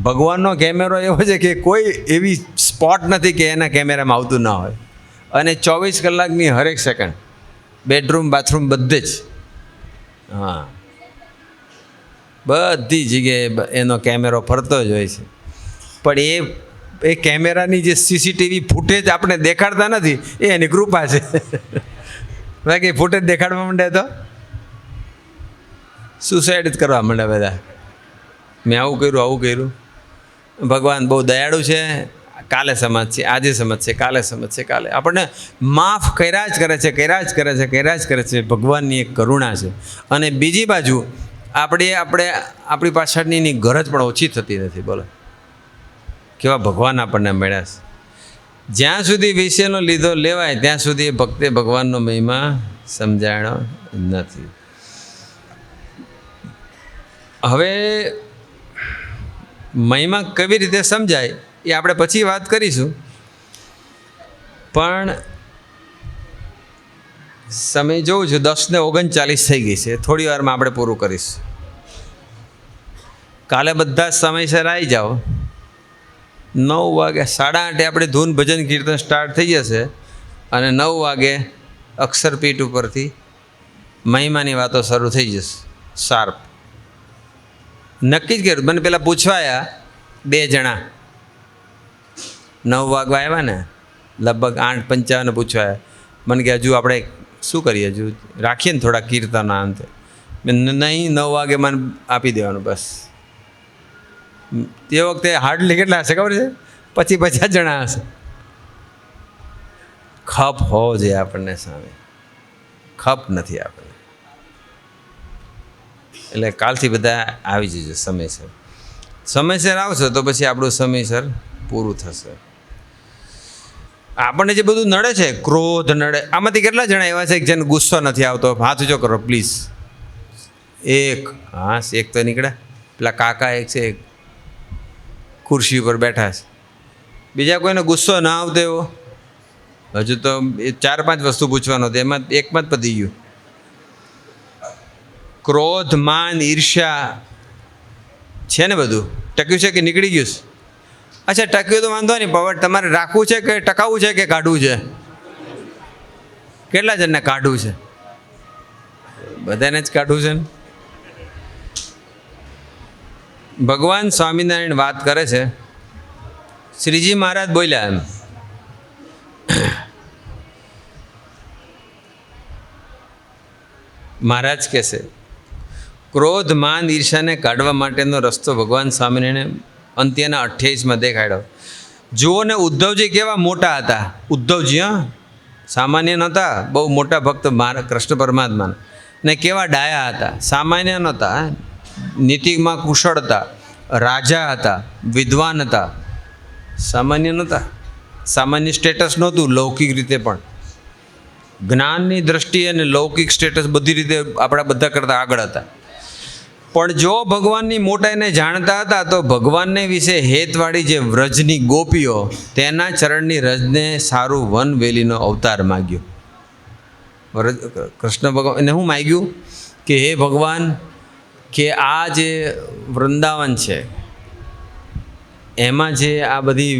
Speaker 1: ભગવાનનો કેમેરો એવો છે કે કોઈ એવી સ્પોટ નથી કે એના કેમેરામાં આવતું ના હોય. અને 24 કલાકની હરેક સેકન્ડ બેડરૂમ બાથરૂમ બધે જ, હા, બધી જગ્યાએ એનો કેમેરો ફરતો જ હોય છે. પણ એ કેમેરાની જે સીસીટીવી ફૂટેજ આપણે દેખાડતા નથી એ એની કૃપા છે. બાકી ફૂટેજ દેખાડવા માંડે તો સુસાઇડ જ કરવા માંડે બધા. મેં આવું કર્યું. ભગવાન બહુ દયાળુ છે, કાલે સમજશે, આજે સમજશે, કાલે સમજશે, કાલે આપણને માફ કર્યા જ કરે છે. ભગવાનની એક કરુણા છે. અને બીજી બાજુ આપણી પાછળની ગરજ પણ ઓછી થતી નથી. બોલો કેવા ભગવાન આપણને મળ્યા છે. જ્યાં સુધી વિષયનો લીધો લેવાય ત્યાં સુધી એ ભક્તે ભગવાનનો મહિમા સમજાણો નથી. હવે મહિમા કેવી રીતે સમજાય એ આપણે પછી વાત કરીશું. પણ સમય જોઉં છું 10:39 થઈ ગઈ છે. થોડી વારમાં આપણે પૂરું કરીશું. કાલે બધા જ સમયસર આવી જાઓ. 9 વાગે 8:30 આપણે ધૂન ભજન કીર્તન સ્ટાર્ટ થઈ જશે અને 9 વાગે અક્ષરપીઠ ઉપરથી મહિમાની વાતો શરૂ થઈ જશે શાર્પ. નક્કી જ કર્યું. મને પેલા પૂછવાયા 2 જણા 9 વાગવા આવ્યા ને, લગભગ 8:55 પૂછવાયા. મને કે હજુ આપણે શું કરીએ, હજુ રાખીએ ને થોડા કીર્તન અંતે. નહીં, 9 વાગે મને આપી દેવાનું બસ. તે વખતે હાર્ડલી કેટલા હશે ખબર છે? 50 જણા હશે. ખપ હોવો જોઈએ આપણને સામે, ખપ નથી આપણને. એટલે કાલથી બધા આવી જજો સમયસર. સમયસર આવશો તો પછી આપણું સમયસર પૂરું થશે. આપણને જે બધું નડે છે, ક્રોધ નડે, આમાંથી કેટલા જણા એવા છે કે જેને ગુસ્સો નથી આવતો? હાથ ઊંચો કરો પ્લીઝ. 1, હા 1 તો નીકળ્યા. પેલા કાકા 1 છે, ખુરશી ઉપર બેઠા છે. બીજા કોઈને ગુસ્સો ના આવતો એવો? હજુ તો 4-5 વસ્તુ પૂછવાનો હતો, એમાં એકમાં જ પતી ગયું. ક્રોધ, માન, ઈર્ષ્યા છે ને બધું ટક્યું છે કે નીકળી ગયું? અચ્છા, ટક્યું તો વાંધો નહીં, પણ તમારે રાખવું છે કે ટકાવવું છે કે કાઢવું છે? કેટલા જણને કાઢવું છે? બધાને જ કાઢવું છે ને. ભગવાન સ્વામિનારાયણ વાત કરે છે. શ્રીજી મહારાજ બોલ્યા એમ, મહારાજ કહેશે ક્રોધ, માન, ઈર્ષાને કાઢવા માટેનો રસ્તો ભગવાન સ્વામિનારાયણે અંત્યના 28માં દેખાડ્યો. જુઓ ને, ઉદ્ધવજી કેવા મોટા હતા. ઉદ્ધવજી સામાન્ય નહોતા, બહુ મોટા ભક્ત કૃષ્ણ પરમાત્માના. ને કેવા ડાયા હતા, સામાન્ય નહોતા, નીતિમાં કુશળ હતા, રાજા હતા, વિદ્વાન હતા. સામાન્ય નહોતા, સામાન્ય સ્ટેટસ નહોતું. લૌકિક રીતે પણ, જ્ઞાનની દ્રષ્ટિએ અને લૌકિક સ્ટેટસ બધી રીતે આપણા બધા કરતાં આગળ હતા. પણ જો ભગવાનની મોટાઈને જાણતા હતા તો ભગવાનને વિશે હેતવાળી જે વ્રજની ગોપીઓ, તેના ચરણની રજને સારું વનવેલીનો અવતાર માગ્યો. કૃષ્ણ ભગવાન એને શું માગ્યું કે હે ભગવાન, કે આ જે વૃંદાવન છે એમાં જે આ બધી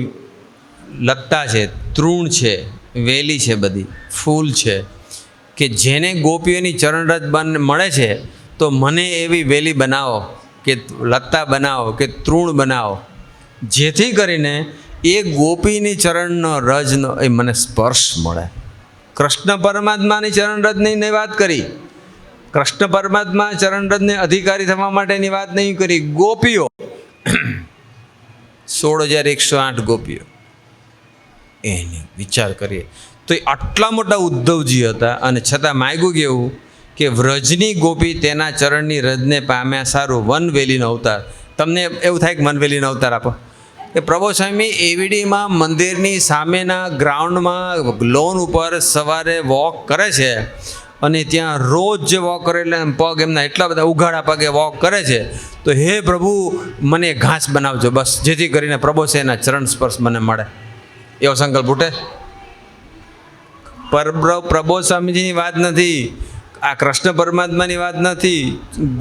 Speaker 1: લત્તા છે, તૃણ છે, વેલી છે, બધી ફૂલ છે, કે જેને ગોપીઓની ચરણરજ મળે છે, તો મને એવી વેલી બનાવો, કે લત્તા બનાવો, કે તૃણ બનાવો, જેથી કરીને એ ગોપીની ચરણનો રજનો એ મને સ્પર્શ મળે. કૃષ્ણ પરમાત્માની ચરણરજની વાત કરી, કૃષ્ણ પરમાત્મા ચરણરજને અધિકારી થવા માટેની વાત નહીં કરી. ગોપીઓ 16,108 ગોપીઓ, એને વિચાર કરીએ તો એ આટલા મોટા ઉદ્ધવજી હતા, અને છતાં માગ્યું કેવું કે વ્રજની ગોપી તેના ચરણની રજને પામ્યા સારું વનવેલીનો અવતાર. તમને એવું થાય કે વનવેલીનો અવતાર આપો? એ પ્રભુ સ્વામી એવીડીમાં મંદિરની સામેના ગ્રાઉન્ડમાં લોન ઉપર સવારે વોક કરે છે, અને ત્યાં રોજ જે વોક કરે એટલે પગ એમના એટલા બધા ઉઘાડા પગે વોક કરે છે. તો હે પ્રભુ, મને ઘાસ બનાવજો બસ, જેથી કરીને પ્રભુ છે એના ચરણ સ્પર્શ મને મળે. એવો સંકલ્પ ઉઠે? પ્રભુ સ્વામીજીની વાત નથી, આ કૃષ્ણ પરમાત્માની વાત નથી,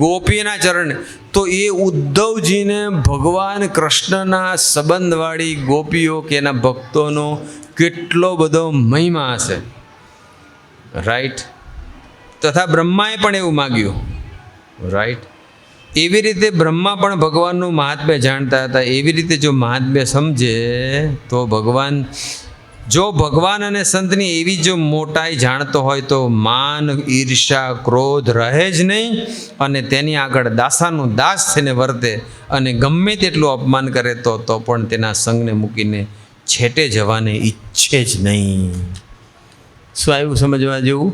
Speaker 1: ગોપીના ચરણ. તો એ ઉદ્ધવજીને ભગવાન કૃષ્ણના સંબંધવાળી ગોપીઓ કે એના ભક્તોનો કેટલો બધો મહિમા હશે, રાઈટ? તથા બ્રહ્માએ પણ એવું માગ્યું, રાઈટ? એવી રીતે બ્રહ્મા પણ ભગવાનનું મહાત્મ્ય જાણતા હતા. એવી રીતે જો મહાત્મ્ય સમજે તો ભગવાન અને સંતની એવી જો મોટાઈ જાણતો હોય તો માન, ઈર્ષા, ક્રોધ રહે જ નહીં, અને તેની આગળ દાસાનું દાસ થઈને વર્તે, અને ગમે તેટલું અપમાન કરે તો પણ તેના સંગને મૂકીને છેટે જવાને ઈચ્છે જ નહીં. શું આવ્યું સમજવા જેવું?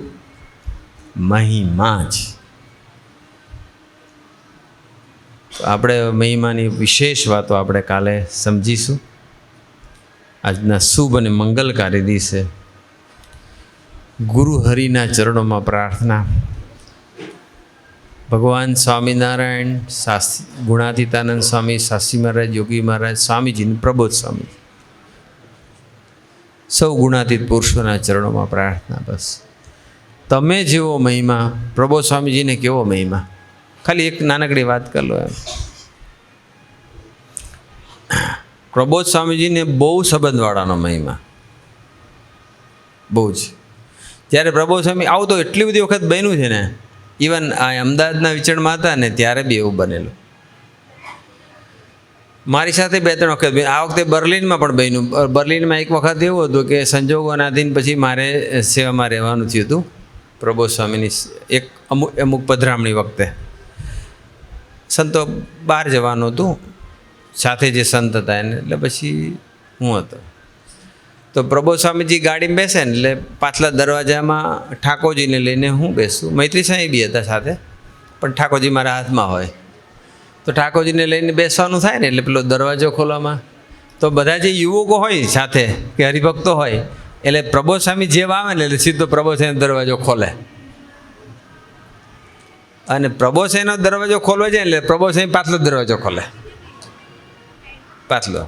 Speaker 1: મહિમા જ. આપણે મહિમાની વિશેષ વાતો આપણે કાલે સમજીશું. આજના શુભ અને મંગલકારી દિવસે ગુરુ હરિના ચરણોમાં પ્રાર્થના. ભગવાન સ્વામિનારાયણ, ગુણાતીતાનંદ સ્વામી, શાસ્ત્રી મહારાજ, યોગી મહારાજ, સ્વામીજી, પ્રબોધ સ્વામી, સૌ ગુણાતીત પુરુષોના ચરણોમાં પ્રાર્થના. બસ તમે જેવો મહિમા, પ્રબોધ સ્વામીજીને કેવો મહિમા, ખાલી એક નાનકડી વાત કરી લો એમ. પ્રબોધ સ્વામીજીને બહુ સંબંધવાળાનો મહિમા, બહુ જ. જ્યારે પ્રબોધ સ્વામી આવું તો એટલી બધી વખત બન્યું છે ને, ઇવન આ અમદાવાદના વિચરણમાં હતા ને ત્યારે બી એવું બનેલું. મારી સાથે 2-3 વખત આ વખતે બર્લિનમાં પણ બન્યું. બર્લિનમાં એક વખત એવું હતું કે સંજોગોના અધીન પછી મારે સેવામાં રહેવાનું થયું હતું પ્રબોધ સ્વામીની એક અમુક પધરામણી વખતે. સંતો બહાર જવાનું હતું, સાથે જે સંત હતા એને, એટલે પછી હું હતો. તો પ્રબોધ સ્વામીજી ગાડીમાં બેસે ને એટલે પાછલા દરવાજામાં ઠાકોરજીને લઈને હું બેસું. મૈત્રી સાંઈ બી હતા સાથે, પણ ઠાકોરજી મારા હાથમાં હોય. તો ઠાકોરજીને લઈને બેસવાનું થાય ને એટલે પેલો દરવાજો ખોલવામાં, તો બધા જે યુવકો હોય સાથે કે હરિભક્તો હોય, એટલે પ્રબોધ સ્વામી જેમ આવે ને એટલે સીધો પ્રબોધ સ્વામી દરવાજો ખોલે. અને પ્રબોધ સ્વામીનો દરવાજો ખોલવો જાય એટલે પ્રબોધ સ્વામી પાછલો દરવાજો ખોલે, પાછલો.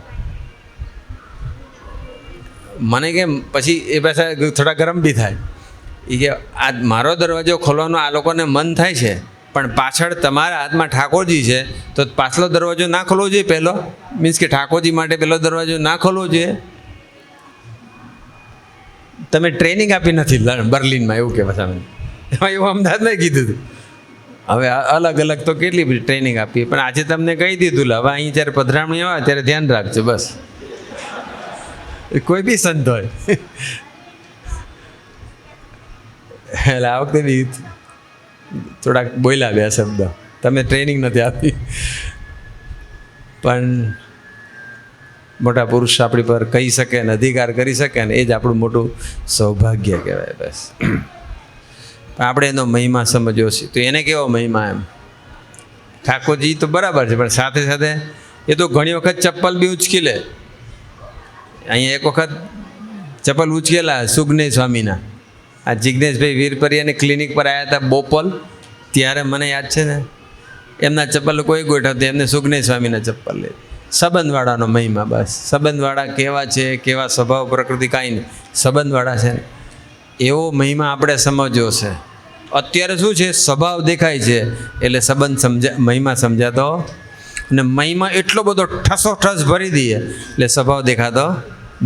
Speaker 1: મને કેમ પછી એ પાછા થોડા ગરમ બી થાય. એ કે આ મારો દરવાજો ખોલવાનો આ લોકોને મન થાય છે, પણ પાછળ તમારા હાથમાં ઠાકોરજી છે, તો પાછલો દરવાજો ના ખોલવો જોઈએ પહેલો? મીન્સ કે ઠાકોરજી માટે પહેલો દરવાજો ના ખોલવો જોઈએ? તમે ટ્રેનિંગ આપી નથી બર્લિનમાં, એવું કહેવા સામે. એમાં એવું અમદાવાદમાં કીધું હતું. હવે અલગ અલગ તો કેટલી બધી ટ્રેનિંગ આપી, પણ આજે તમને કહી દીધું. હવે અહીં જ્યારે પધરામણી આવે ત્યારે ધ્યાન રાખજો બસ. કોઈ બી સંત હોય. એટલે આ વખતે બી થોડાક બોલ્યા 2 શબ્દ. તમે ટ્રેનિંગ નથી આપી, પણ મોટા પુરુષ આપણી પર કહી શકે ને અધિકાર કરી શકે ને, એ જ આપણું મોટું સૌભાગ્ય કહેવાય. બસ પણ આપણે એનો મહિમા સમજ્યો છે. તો એને કેવો મહિમા? એમ ઠાકોરજી તો બરાબર છે, પણ સાથે સાથે એ તો ઘણી વખત ચપ્પલ બી ઉંચકી લે. અહીંયા એક વખત ચપ્પલ ઉંચકેલા સુગનેશ સ્વામીના, આ જિજ્ઞેશભાઈ વીરપરિયાની ક્લિનિક પર આવ્યા હતા બોપલ, ત્યારે મને યાદ છે ને એમના ચપ્પલ કોઈ ગોઠવતા, એમને સુગનેશ સ્વામીના ચપ્પલ લે. સંબંધવાળાનો મહિમા. બસ સંબંધવાળા કેવા છે, કેવા સ્વભાવ પ્રકૃતિ, કાંઈ નહીં, સંબંધવાળા છે ને એવો મહિમા આપણે સમજ્યો છે. અત્યારે શું છે, સ્વભાવ દેખાય છે એટલે સંબંધ મહિમા સમજાતો, અને મહિમા એટલો બધો ઠસો ભરી દઈએ એટલે સ્વભાવ દેખાતો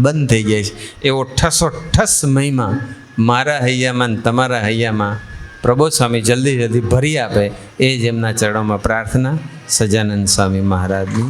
Speaker 1: બંધ થઈ જાય છે. એવો ઠસ મહિમા મારા હૈયામાં ને તમારા હૈયામાં પ્રબોધ સ્વામી જલ્દી ભરી આપે, એ જ એમના ચરણોમાં પ્રાર્થના. સજાનંદ સ્વામી મહારાજની